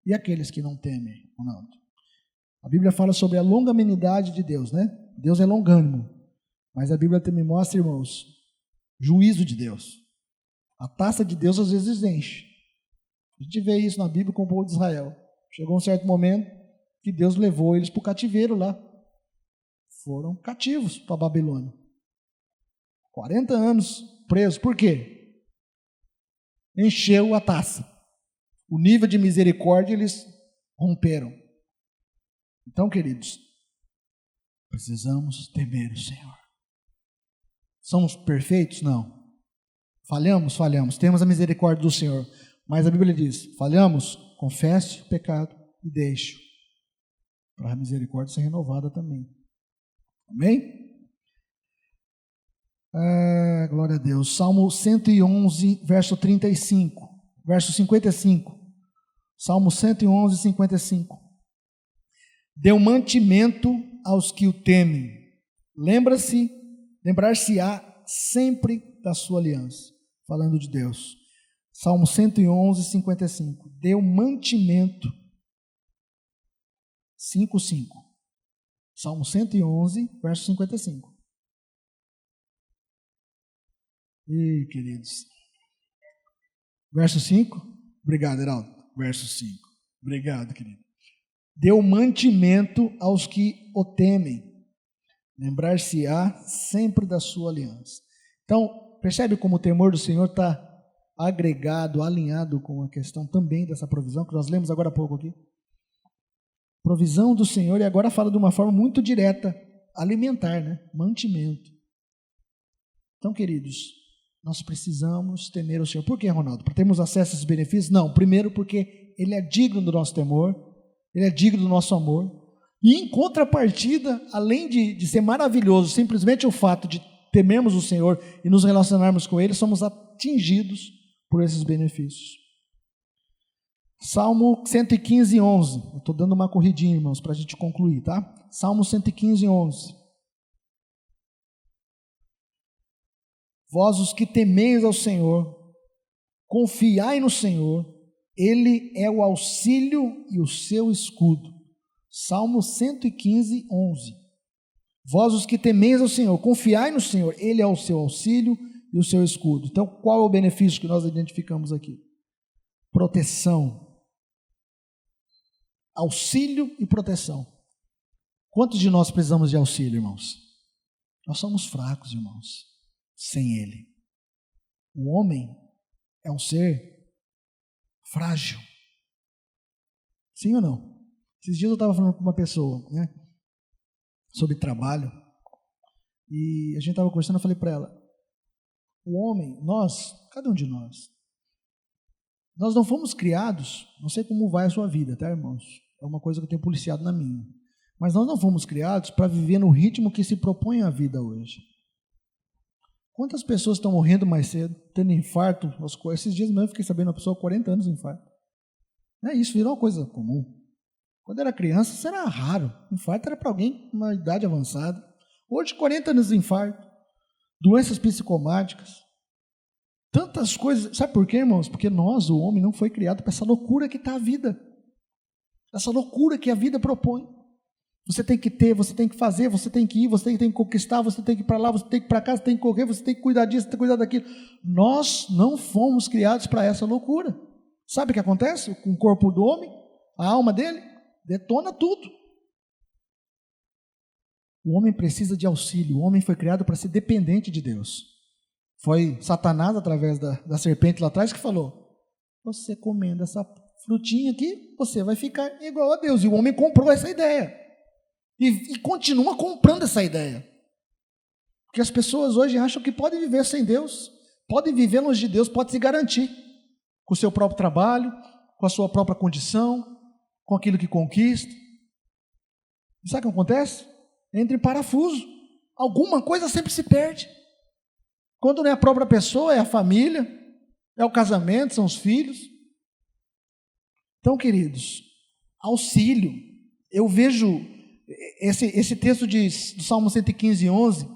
E aqueles que não temem, Ronaldo? A Bíblia fala sobre a longanimidade de Deus, né? Deus é longânimo. Mas a Bíblia também mostra, irmãos, juízo de Deus. A taça de Deus às vezes enche. A gente vê isso na Bíblia com o povo de Israel. Chegou um certo momento que Deus levou eles para o cativeiro lá. Foram cativos para a Babilônia. 40 anos presos. Por quê? Encheu a taça. O nível de misericórdia eles romperam. Então, queridos, precisamos temer o Senhor. Somos perfeitos? Não. Falhamos? Falhamos. Temos a misericórdia do Senhor. Mas a Bíblia diz, falhamos? Confesse o pecado e deixe. Para a misericórdia ser renovada também. Amém? Glória a Deus. Salmo 111, verso 35. Verso 55. Salmo 111, 55. Deu mantimento aos que o temem. Lembrar-se-á sempre da sua aliança. Falando de Deus. Salmo 111, 55. Deu mantimento. 5:5. Salmo 111, verso 55. Ih, queridos. Verso 5. Obrigado, Heraldo. Verso 5. Obrigado, querido. Deu mantimento aos que o temem. Lembrar-se-á sempre da sua aliança. Então, percebe como o temor do Senhor está agregado, alinhado com a questão também dessa provisão que nós lemos agora há pouco aqui? Provisão do Senhor, e agora fala de uma forma muito direta, alimentar, né? Mantimento. Então, queridos, nós precisamos temer o Senhor. Por que, Ronaldo? Para termos acesso a esses benefícios? Não, primeiro porque Ele é digno do nosso temor, Ele é digno do nosso amor, e em contrapartida, além de ser maravilhoso, simplesmente o fato de temermos o Senhor e nos relacionarmos com Ele, somos atingidos por esses benefícios. Salmo 115, 11. Eu estou dando uma corridinha, irmãos, para a gente concluir, tá? Salmo 115, 11. Vós os que temeis ao Senhor, confiai no Senhor, Ele é o auxílio e o seu escudo. Salmo 115, 11. Vós os que temeis ao Senhor, confiai no Senhor, Ele é o seu auxílio e o seu escudo. Então, qual é o benefício que nós identificamos aqui? Proteção. Auxílio e proteção. Quantos de nós precisamos de auxílio, irmãos? Nós somos fracos, irmãos, sem Ele. O homem é um ser frágil. Sim ou não? Esses dias eu estava falando com uma pessoa, né, sobre trabalho, e a gente estava conversando, eu falei para ela, o homem, nós, cada um de nós não fomos criados, não sei como vai a sua vida, tá, irmãos? É uma coisa que eu tenho policiado na minha. Mas nós não fomos criados para viver no ritmo que se propõe a vida hoje. Quantas pessoas estão morrendo mais cedo, tendo infarto? Esses dias mesmo eu fiquei sabendo uma pessoa com 40 anos de infarto. Isso virou uma coisa comum. Quando era criança, isso era raro. Infarto era para alguém com uma idade avançada. Hoje, 40 anos de infarto. Doenças psicomáticas. Tantas coisas. Sabe por quê, irmãos? Porque nós, o homem, não foi criado para essa loucura que está a vida. Essa loucura que a vida propõe. Você tem que ter, você tem que fazer, você tem que ir, você tem que conquistar, você tem que ir para lá, você tem que ir para cá, você tem que correr, você tem que cuidar disso, você tem que cuidar daquilo. Nós não fomos criados para essa loucura. Sabe o que acontece com o corpo do homem? A alma dele detona tudo. O homem precisa de auxílio. O homem foi criado para ser dependente de Deus. Foi Satanás, através da serpente lá atrás, que falou: você comendo essa frutinha aqui, você vai ficar igual a Deus. E o homem comprou essa ideia. E continua comprando essa ideia. Porque as pessoas hoje acham que podem viver sem Deus, podem viver longe de Deus, podem se garantir com o seu próprio trabalho, com a sua própria condição, com aquilo que conquista. E sabe o que acontece? Entra em parafuso. Alguma coisa sempre se perde. Quando não é a própria pessoa, é a família, é o casamento, são os filhos. Então, queridos, auxílio. Eu vejo esse texto do Salmo 115, 11,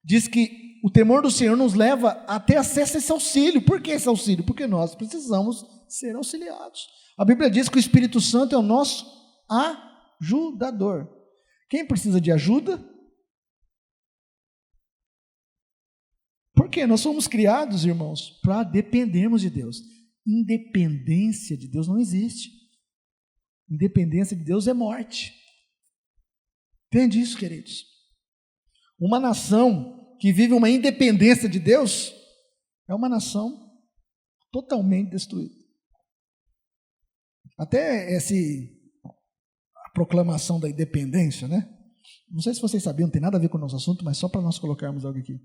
diz que o temor do Senhor nos leva a ter acesso a esse auxílio. Por que esse auxílio? Porque nós precisamos ser auxiliados. A Bíblia diz que o Espírito Santo é o nosso ajudador. Quem precisa de ajuda? Porque nós somos criados, irmãos, para dependermos de Deus. Independência de Deus não existe. Independência de Deus é morte. Entende isso, queridos? Uma nação que vive uma independência de Deus é uma nação totalmente destruída. Até a proclamação da independência, né? Não sei se vocês sabiam, não tem nada a ver com o nosso assunto, mas só para nós colocarmos algo aqui.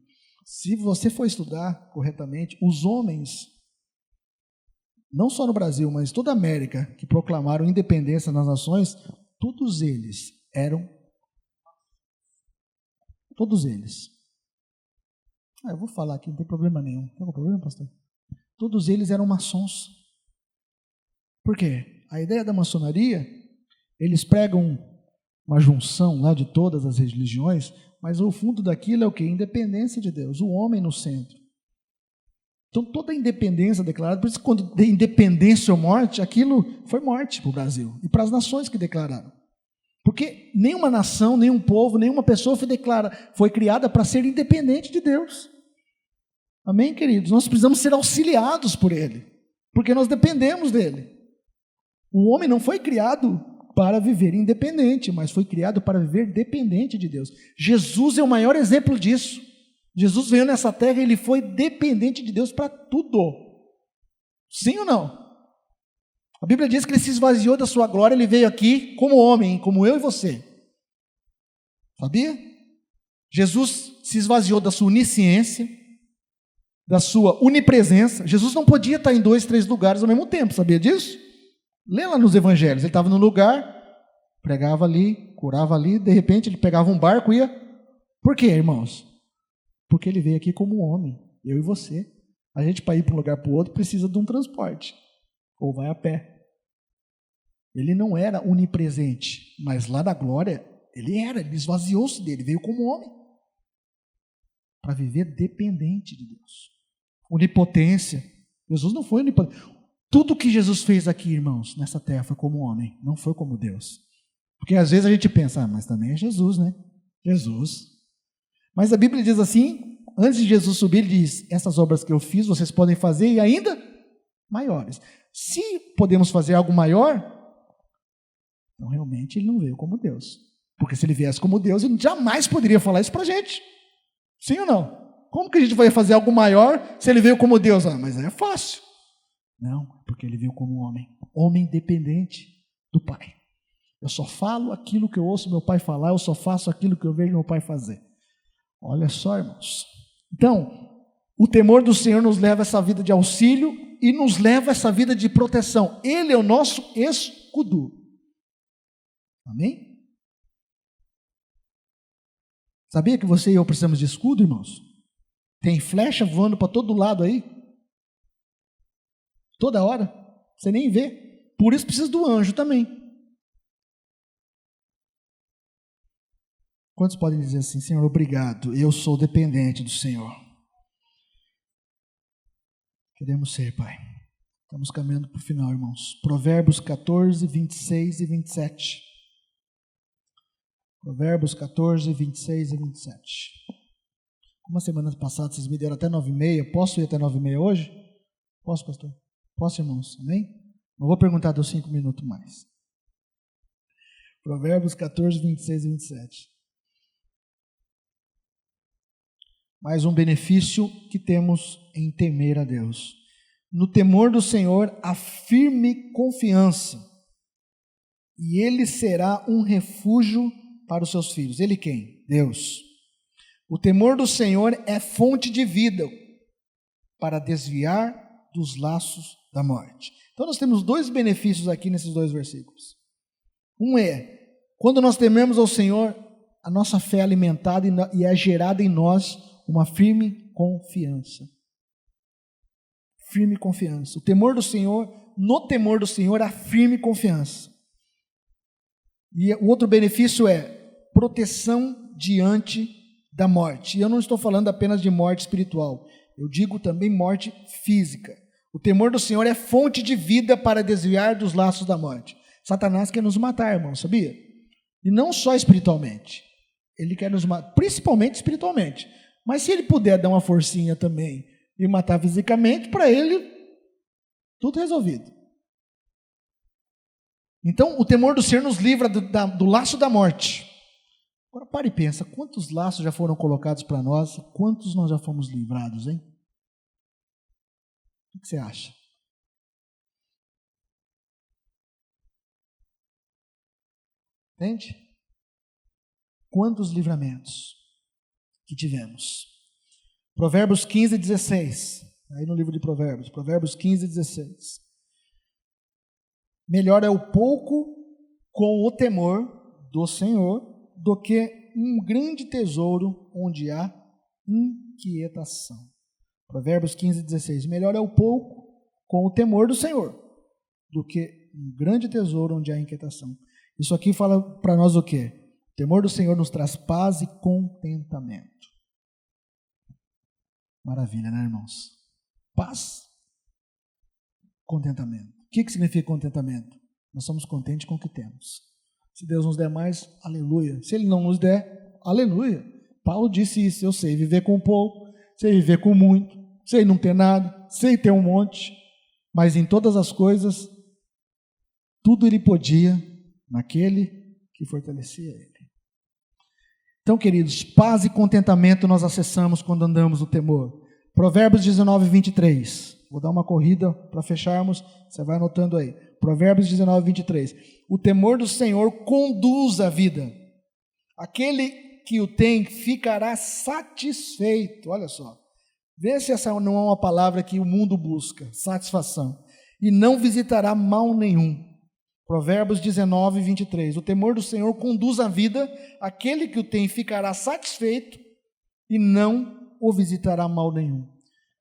Se você for estudar corretamente, os homens, não só no Brasil, mas toda a América, que proclamaram independência nas nações, todos eles eram. Todos eles. Eu vou falar aqui, não tem problema nenhum. Tem algum problema, pastor? Todos eles eram maçons. Por quê? a ideia da maçonaria, eles pregam uma junção lá de todas as religiões, mas o fundo daquilo é o quê? Independência de Deus, o homem no centro. Então toda a independência declarada, por isso quando tem independência ou morte, aquilo foi morte para o Brasil e para as nações que declararam. Porque nenhuma nação, nenhum povo, nenhuma pessoa foi criada para ser independente de Deus. Amém, queridos? Nós precisamos ser auxiliados por Ele, porque nós dependemos dEle. O homem não foi criado para viver independente, mas foi criado para viver dependente de Deus. Jesus é o maior exemplo disso. Jesus veio nessa terra e ele foi dependente de Deus para tudo. Sim ou não? A Bíblia diz que ele se esvaziou da sua glória, ele veio aqui como homem, como eu e você. Sabia? Jesus se esvaziou da sua onisciência, da sua onipresença. Jesus não podia estar em 2, 3 lugares ao mesmo tempo, sabia disso? Lê lá nos evangelhos, ele estava num lugar, pregava ali, curava ali, de repente ele pegava um barco e ia. Por quê, irmãos? Porque ele veio aqui como homem, eu e você. A gente, para ir para um lugar para o outro, precisa de um transporte, ou vai a pé. Ele não era onipresente, mas lá na glória, ele esvaziou-se dele, veio como homem, para viver dependente de Deus. Onipotência, Jesus não foi onipotente. Tudo que Jesus fez aqui, irmãos, nessa terra foi como homem, não foi como Deus. Porque às vezes a gente pensa, mas também é Jesus, né? Jesus. Mas a Bíblia diz assim, antes de Jesus subir, ele diz, essas obras que eu fiz, vocês podem fazer e ainda maiores. Se podemos fazer algo maior, então realmente ele não veio como Deus. Porque se ele viesse como Deus, ele jamais poderia falar isso para a gente. Sim ou não? Como que a gente vai fazer algo maior se ele veio como Deus? Ah, mas é fácil. Não, porque ele veio como homem. Homem dependente do Pai. Eu só falo aquilo que eu ouço meu pai falar, eu só faço aquilo que eu vejo meu pai fazer. Olha só, irmãos. Então, o temor do Senhor nos leva a essa vida de auxílio e nos leva a essa vida de proteção. Ele é o nosso escudo. Amém? Sabia que você e eu precisamos de escudo, irmãos? Tem flecha voando para todo lado aí. Toda hora. Você nem vê. Por isso precisa do anjo também. Quantos podem dizer assim, Senhor, obrigado, eu sou dependente do Senhor. Queremos ser, Pai. Estamos caminhando para o final, irmãos. Provérbios 14, 26 e 27. Provérbios 14, 26 e 27. Como a semana passada vocês me deram até 9h30, posso ir até 9h30 hoje? Posso, pastor? Posso, irmãos? Amém? Não vou perguntar, deu 5 minutos mais. Provérbios 14, 26 e 27. Mais um benefício que temos em temer a Deus. No temor do Senhor, há firme confiança, e Ele será um refúgio para os seus filhos. Ele quem? Deus. O temor do Senhor é fonte de vida, para desviar dos laços da morte. Então nós temos 2 benefícios aqui nesses 2 versículos. Um é, quando nós tememos ao Senhor, a nossa fé é alimentada e é gerada em nós uma firme confiança. Firme confiança. O temor do Senhor, no temor do Senhor, há firme confiança. E o outro benefício é proteção diante da morte. E eu não estou falando apenas de morte espiritual. Eu digo também morte física. O temor do Senhor é fonte de vida para desviar dos laços da morte. Satanás quer nos matar, irmão, sabia? E não só espiritualmente. Ele quer nos matar, principalmente espiritualmente. Mas se ele puder dar uma forcinha também e matar fisicamente, para ele, tudo resolvido. Então, o temor do Senhor nos livra do laço da morte. Agora, pare e pensa, quantos laços já foram colocados para nós, quantos nós já fomos livrados, hein? O que você acha? Entende? Quantos livramentos que tivemos? Provérbios 15, 16. Aí no livro de Provérbios. Provérbios 15, 16. Melhor é o pouco com o temor do Senhor do que um grande tesouro onde há inquietação. Provérbios 15, 16. Melhor é o pouco com o temor do Senhor do que um grande tesouro onde há inquietação. Isso aqui fala para nós o quê? O temor do Senhor nos traz paz e contentamento. Maravilha, né, irmãos? Paz, contentamento. O que significa contentamento? Nós somos contentes com o que temos. Se Deus nos der mais, aleluia. Se Ele não nos der, aleluia. Paulo disse isso, eu sei viver com pouco, sei viver com muito, sei não ter nada, sei ter um monte, mas em todas as coisas, tudo Ele podia naquele que fortalecia Ele. Então, queridos, paz e contentamento nós acessamos quando andamos no temor. Provérbios 19, 23. Vou dar uma corrida para fecharmos, você vai anotando aí. Provérbios 19, 23. O temor do Senhor conduz a vida. Aquele que o tem ficará satisfeito. Olha só. Vê se essa não é uma palavra que o mundo busca. Satisfação. E não visitará mal nenhum. Provérbios 19, 23. O temor do Senhor conduz a vida. Aquele que o tem ficará satisfeito e não o visitará mal nenhum.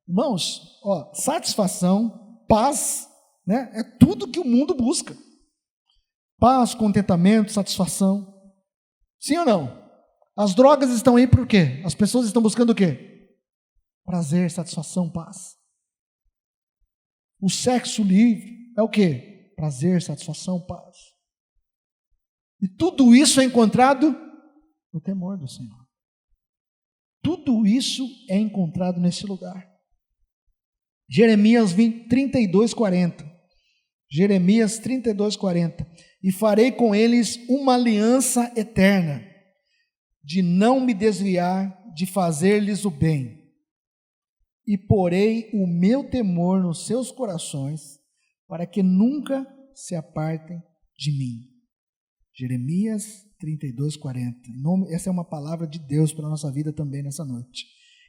Irmãos, satisfação, paz, né, é tudo que o mundo busca. Paz, contentamento, satisfação. Sim ou não? As drogas estão aí por quê? As pessoas estão buscando o quê? Prazer, satisfação, paz. O sexo livre é o quê? Prazer, satisfação, paz. E tudo isso é encontrado no temor do Senhor. Tudo isso é encontrado nesse lugar. Jeremias 32, 40. Jeremias 32, 40. E farei com eles uma aliança eterna, de não me desviar de fazer-lhes o bem. E porei o meu temor nos seus corações, para que nunca se apartem de mim. Jeremias 32, 40. Essa é uma palavra de Deus para a nossa vida também nessa noite.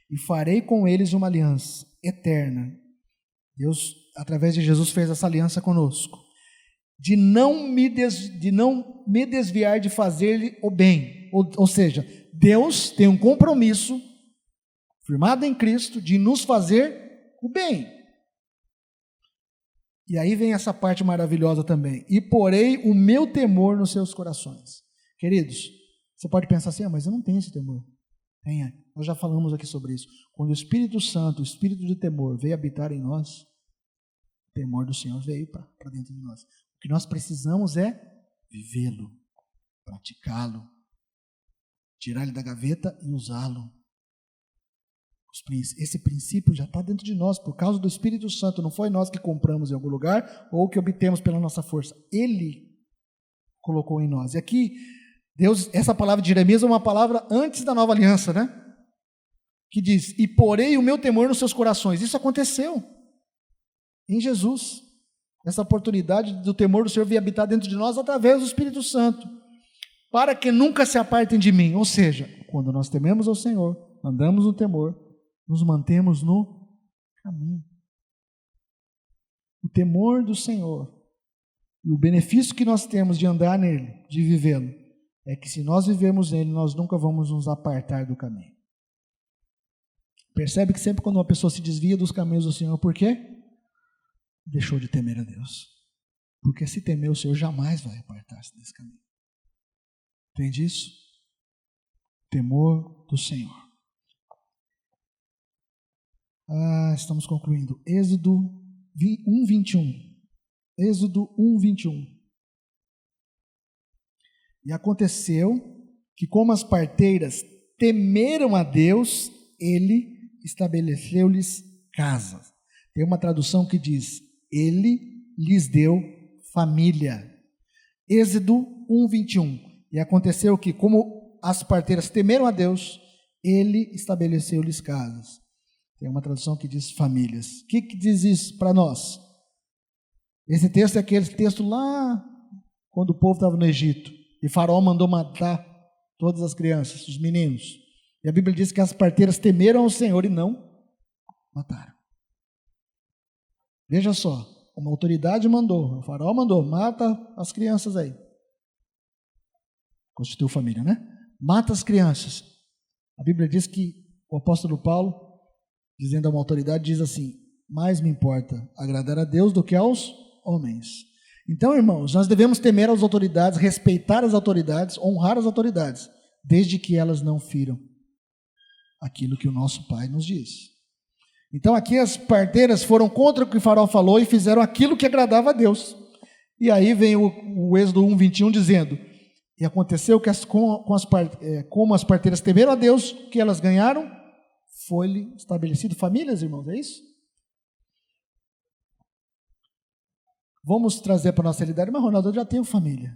E farei com eles uma aliança eterna. Deus, através de Jesus, fez essa aliança conosco. De não me desviar de fazer-lhe o bem. Ou seja, Deus tem um compromisso firmado em Cristo de nos fazer o bem. E aí vem essa parte maravilhosa também. E porei o meu temor nos seus corações. Queridos, você pode pensar assim, mas eu não tenho esse temor. Tenha. Nós já falamos aqui sobre isso. Quando o Espírito Santo, o Espírito de temor veio habitar em nós, o temor do Senhor veio para dentro de nós. O que nós precisamos é vivê-lo, praticá-lo, tirar ele da gaveta e usá-lo. Esse princípio já está dentro de nós, por causa do Espírito Santo. Não foi nós que compramos em algum lugar ou que obtemos pela nossa força. Ele colocou em nós. E aqui, Deus, essa palavra de Jeremias é uma palavra antes da nova aliança, né? Que diz, e porei o meu temor nos seus corações. Isso aconteceu em Jesus. Essa oportunidade do temor do Senhor vir habitar dentro de nós através do Espírito Santo. Para que nunca se apartem de mim. Ou seja, quando nós tememos ao Senhor, andamos no temor, nos mantemos no caminho. O temor do Senhor e o benefício que nós temos de andar nele, de vivê-lo, é que se nós vivemos nele, nós nunca vamos nos apartar do caminho. Percebe que sempre quando uma pessoa se desvia dos caminhos do Senhor, por quê? Deixou de temer a Deus. Porque se temer o Senhor, jamais vai apartar-se desse caminho. Entende isso? Temor do Senhor. Estamos concluindo. Êxodo 1, 21. Êxodo 1, 21. E aconteceu que, como as parteiras temeram a Deus, ele estabeleceu-lhes casas. Tem uma tradução que diz, ele lhes deu família. Êxodo 1, 21. E aconteceu que, como as parteiras temeram a Deus, ele estabeleceu-lhes casas. Tem uma tradução que diz famílias. O que diz isso para nós? Esse texto é aquele texto lá, quando o povo estava no Egito, e Faraó mandou matar todas as crianças, os meninos. E a Bíblia diz que as parteiras temeram ao Senhor e não mataram. Veja só, uma autoridade mandou, o Faraó mandou, mata as crianças aí. Constituiu família, né? Mata as crianças. A Bíblia diz que o apóstolo Paulo, dizendo a uma autoridade, diz assim, mais me importa agradar a Deus do que aos homens. Então, irmãos, nós devemos temer as autoridades, respeitar as autoridades, honrar as autoridades, desde que elas não firam aquilo que o nosso Pai nos diz. Então, aqui as parteiras foram contra o que o Faraó falou e fizeram aquilo que agradava a Deus. E aí vem o Êxodo 1:21 dizendo: e aconteceu que como as parteiras temeram a Deus, o que elas ganharam? Foi-lhe estabelecido famílias, irmãos, é isso? Vamos trazer para a nossa realidade, mas Ronaldo, eu já tenho família.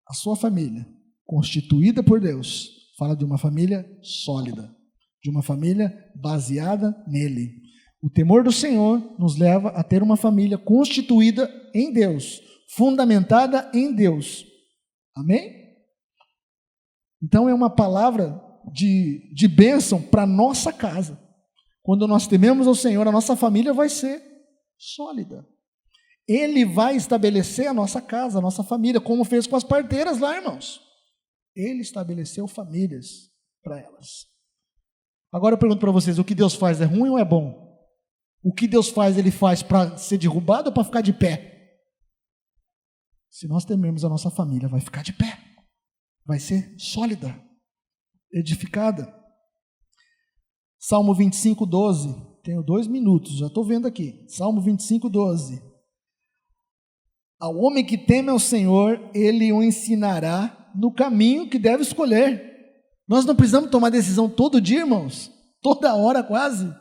A sua família, constituída por Deus, fala de uma família sólida, de uma família baseada nele. O temor do Senhor nos leva a ter uma família constituída em Deus, fundamentada em Deus. Amém? Então é uma palavra de bênção para a nossa casa. Quando nós tememos ao Senhor, a nossa família vai ser sólida. Ele vai estabelecer a nossa casa, a nossa família, como fez com as parteiras lá, irmãos. Ele estabeleceu famílias para elas. Agora eu pergunto para vocês, o que Deus faz é ruim ou é bom? O que Deus faz, Ele faz para ser derrubado ou para ficar de pé? Se nós temermos a nossa família, vai ficar de pé. Vai ser sólida, edificada. Salmo 25:12. Tenho 2 minutos, já estou vendo aqui. Salmo 25:12. Ao homem que teme ao Senhor, Ele o ensinará no caminho que deve escolher. Nós não precisamos tomar decisão todo dia, irmãos. Toda hora quase.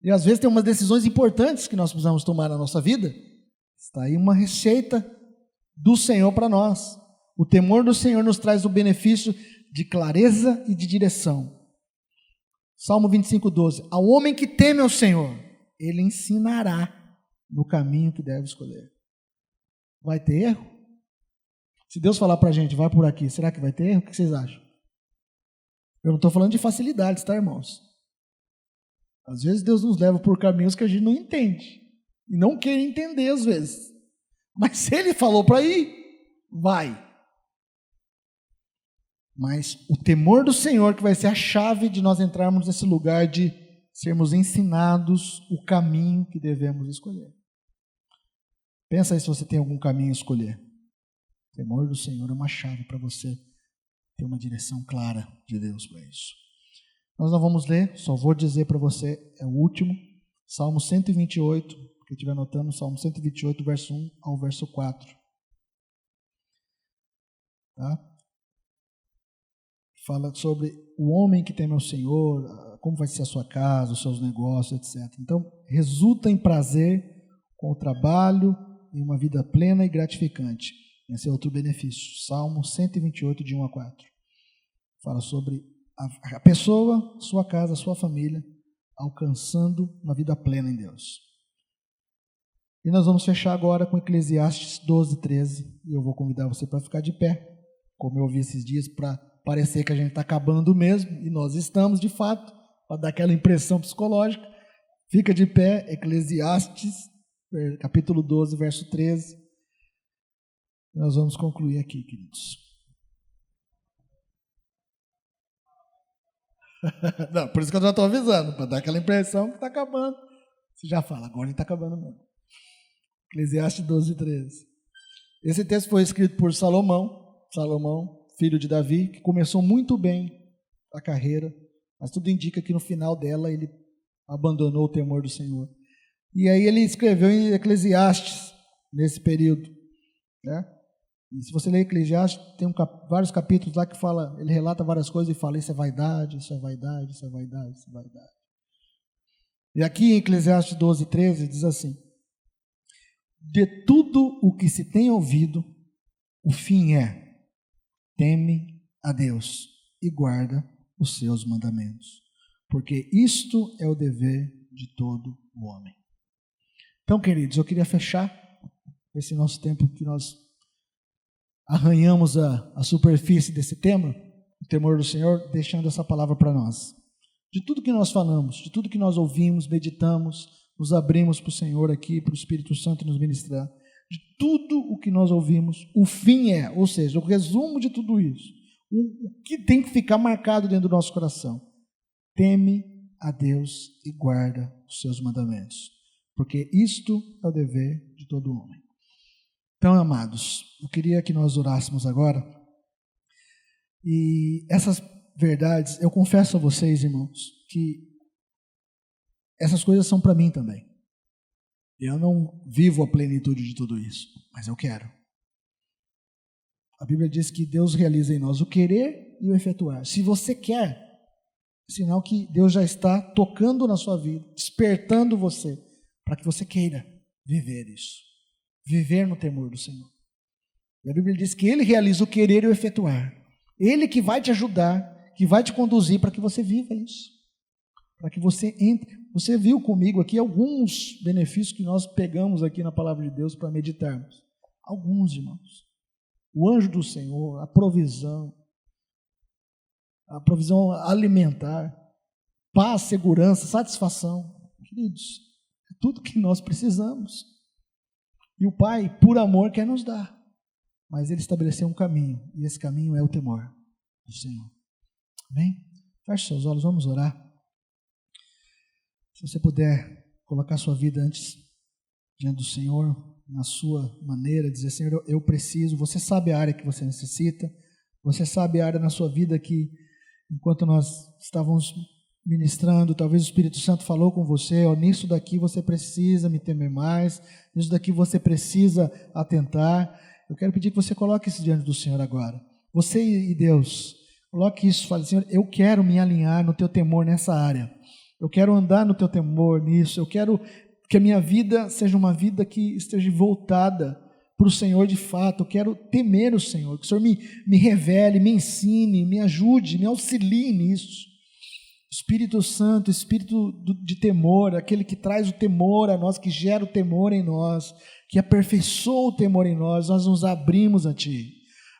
E às vezes tem umas decisões importantes que nós precisamos tomar na nossa vida. Está aí uma receita do Senhor para nós. O temor do Senhor nos traz o benefício de clareza e de direção. Salmo 25:12. Ao homem que teme ao Senhor, Ele ensinará no caminho que deve escolher. Vai ter erro? Se Deus falar para a gente, vai por aqui, será que vai ter erro? O que vocês acham? Eu não estou falando de facilidades, tá, irmãos? Às vezes Deus nos leva por caminhos que a gente não entende. E não quer entender às vezes. Mas se Ele falou para ir, vai. Mas o temor do Senhor que vai ser a chave de nós entrarmos nesse lugar de sermos ensinados o caminho que devemos escolher. Pensa aí se você tem algum caminho a escolher. O temor do Senhor é uma chave para você ter uma direção clara de Deus para isso. Nós não vamos ler, só vou dizer para você, é o último, Salmo 128, quem estiver anotando, Salmo 128, verso 1 ao verso 4. Tá? Fala sobre o homem que teme ao Senhor, como vai ser a sua casa, os seus negócios, etc. Então, resulta em prazer com o trabalho e uma vida plena e gratificante. Esse é outro benefício. Salmo 128, de 1 a 4. Fala sobre a pessoa, sua casa, sua família, alcançando uma vida plena em Deus. E nós vamos fechar agora com Eclesiastes 12, 13. E eu vou convidar você para ficar de pé, como eu ouvi esses dias, para parecer que a gente está acabando mesmo, e nós estamos de fato, para dar aquela impressão psicológica. Fica de pé, Eclesiastes, capítulo 12, verso 13. E nós vamos concluir aqui, queridos. Não, por isso que eu já estou avisando, para dar aquela impressão que está acabando. Você já fala, agora ele está acabando mesmo. Eclesiastes 12, 13. Esse texto foi escrito por Salomão, filho de Davi, que começou muito bem a carreira, mas tudo indica que no final dela ele abandonou o temor do Senhor. E aí ele escreveu em Eclesiastes, nesse período, né? E se você ler Eclesiastes, tem vários capítulos lá que fala, ele relata várias coisas e fala, isso é vaidade, isso é vaidade, isso é vaidade, isso é vaidade. E aqui em Eclesiastes 12, 13, diz assim: de tudo o que se tem ouvido, o fim é: teme a Deus e guarda os seus mandamentos, porque isto é o dever de todo o homem. Então, queridos, eu queria fechar esse nosso tempo que nós arranhamos a superfície desse tema, o temor do Senhor, deixando essa palavra para nós. De tudo que nós falamos, de tudo que nós ouvimos, meditamos, nos abrimos para o Senhor aqui, para o Espírito Santo nos ministrar, de tudo o que nós ouvimos, o fim é, ou seja, o resumo de tudo isso, o que tem que ficar marcado dentro do nosso coração: teme a Deus e guarda os seus mandamentos, porque isto é o dever de todo homem. Então, amados, eu queria que nós orássemos agora, e essas verdades, eu confesso a vocês, irmãos, que essas coisas são para mim também. Eu não vivo a plenitude de tudo isso, mas eu quero. A Bíblia diz que Deus realiza em nós o querer e o efetuar. Se você quer, é sinal que Deus já está tocando na sua vida, despertando você, para que você queira viver isso. Viver no temor do Senhor. E a Bíblia diz que Ele realiza o querer e o efetuar. Ele que vai te ajudar, que vai te conduzir para que você viva isso. Para que você entre. Você viu comigo aqui alguns benefícios que nós pegamos aqui na palavra de Deus para meditarmos. Alguns, irmãos. O anjo do Senhor, a provisão alimentar, paz, segurança, satisfação. Queridos, é tudo que nós precisamos. E o Pai, por amor, quer nos dar. Mas Ele estabeleceu um caminho, e esse caminho é o temor do Senhor. Amém? Feche seus olhos, vamos orar. Se você puder colocar sua vida antes diante do Senhor, na sua maneira, dizer, Senhor, eu preciso, você sabe a área que você necessita, você sabe a área na sua vida que, enquanto nós estávamos ministrando, talvez o Espírito Santo falou com você, nisso daqui você precisa me temer mais, nisso daqui você precisa atentar. Eu quero pedir que você coloque isso diante do Senhor agora. Você e Deus, coloque isso, fale, Senhor, eu quero me alinhar no teu temor nessa área. Eu quero andar no teu temor nisso, eu quero que a minha vida seja uma vida que esteja voltada para o Senhor de fato, eu quero temer o Senhor, que o Senhor me revele, me ensine, me ajude, me auxilie nisso. Espírito Santo, Espírito de temor, aquele que traz o temor a nós, que gera o temor em nós, que aperfeiçoa o temor em nós nos abrimos a Ti.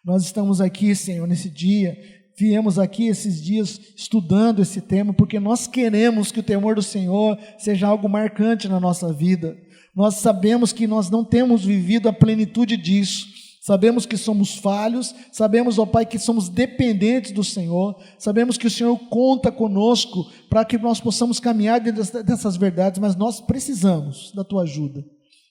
Nós estamos aqui, Senhor, nesse dia. Viemos aqui esses dias estudando esse tema, porque nós queremos que o temor do Senhor seja algo marcante na nossa vida. Nós sabemos que nós não temos vivido a plenitude disso. Sabemos que somos falhos, sabemos, ó Pai, que somos dependentes do Senhor, sabemos que o Senhor conta conosco para que nós possamos caminhar dentro dessas verdades, mas nós precisamos da Tua ajuda,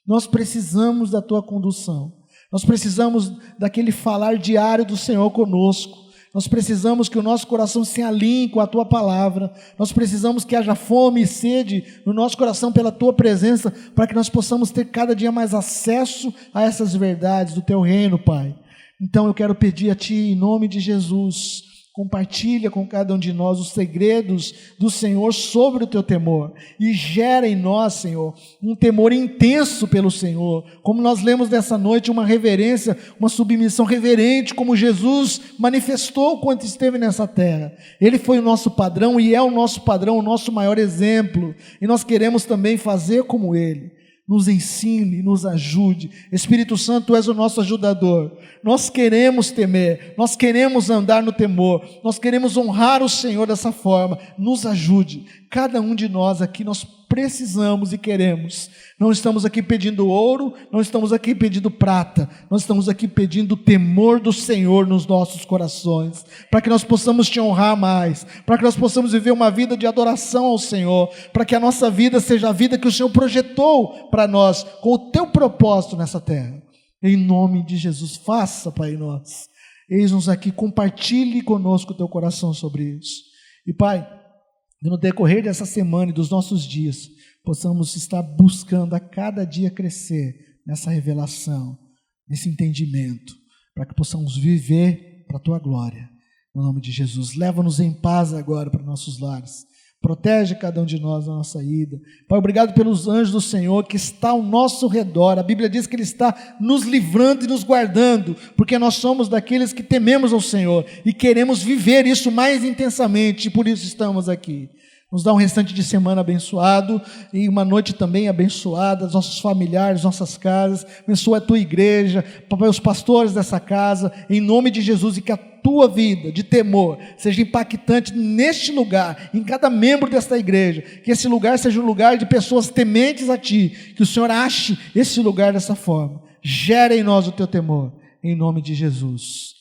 nós precisamos da Tua condução, nós precisamos daquele falar diário do Senhor conosco. Nós precisamos que o nosso coração se alinhe com a Tua palavra, nós precisamos que haja fome e sede no nosso coração pela Tua presença, para que nós possamos ter cada dia mais acesso a essas verdades do Teu reino, Pai. Então eu quero pedir a Ti, em nome de Jesus, compartilha com cada um de nós os segredos do Senhor sobre o Teu temor, e gera em nós, Senhor, um temor intenso pelo Senhor, como nós lemos nessa noite, uma reverência, uma submissão reverente, como Jesus manifestou quando esteve nessa terra. Ele foi o nosso padrão, e é o nosso padrão, o nosso maior exemplo, e nós queremos também fazer como Ele. Nos ensine, nos ajude. Espírito Santo, Tu és o nosso ajudador. Nós queremos temer, nós queremos andar no temor, nós queremos honrar o Senhor dessa forma. Nos ajude. Cada um de nós aqui, nós precisamos e queremos. Não estamos aqui pedindo ouro, não estamos aqui pedindo prata, nós estamos aqui pedindo o temor do Senhor nos nossos corações, para que nós possamos Te honrar mais, para que nós possamos viver uma vida de adoração ao Senhor, para que a nossa vida seja a vida que o Senhor projetou para nós, com o Teu propósito nessa terra. Em nome de Jesus, faça, Pai, nós. Eis-nos aqui, compartilhe conosco o Teu coração sobre isso. E Pai, no decorrer dessa semana e dos nossos dias, possamos estar buscando a cada dia crescer nessa revelação, nesse entendimento, para que possamos viver para a Tua glória. No nome de Jesus, leva-nos em paz agora para nossos lares. Protege cada um de nós na nossa ida. Pai, obrigado pelos anjos do Senhor que está ao nosso redor. A Bíblia diz que Ele está nos livrando e nos guardando, porque nós somos daqueles que tememos ao Senhor e queremos viver isso mais intensamente, e por isso estamos aqui. Nos dá um restante de semana abençoado e uma noite também abençoada, os nossos familiares, nossas casas. Abençoa a Tua igreja, Papai, os pastores dessa casa, em nome de Jesus, e que a Tua vida de temor seja impactante neste lugar, em cada membro desta igreja, que esse lugar seja um lugar de pessoas tementes a Ti, que o Senhor ache esse lugar dessa forma. Gera em nós o Teu temor, em nome de Jesus.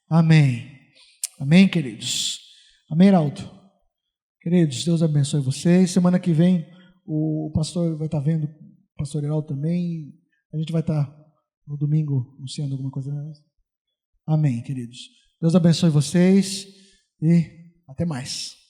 Amém. Amém, queridos. Amém, Heraldo. Queridos, Deus abençoe vocês. Semana que vem o pastor vai estar vendo pastor Heraldo também. A gente vai estar no domingo anunciando alguma coisa. Amém, queridos. Deus abençoe vocês e até mais.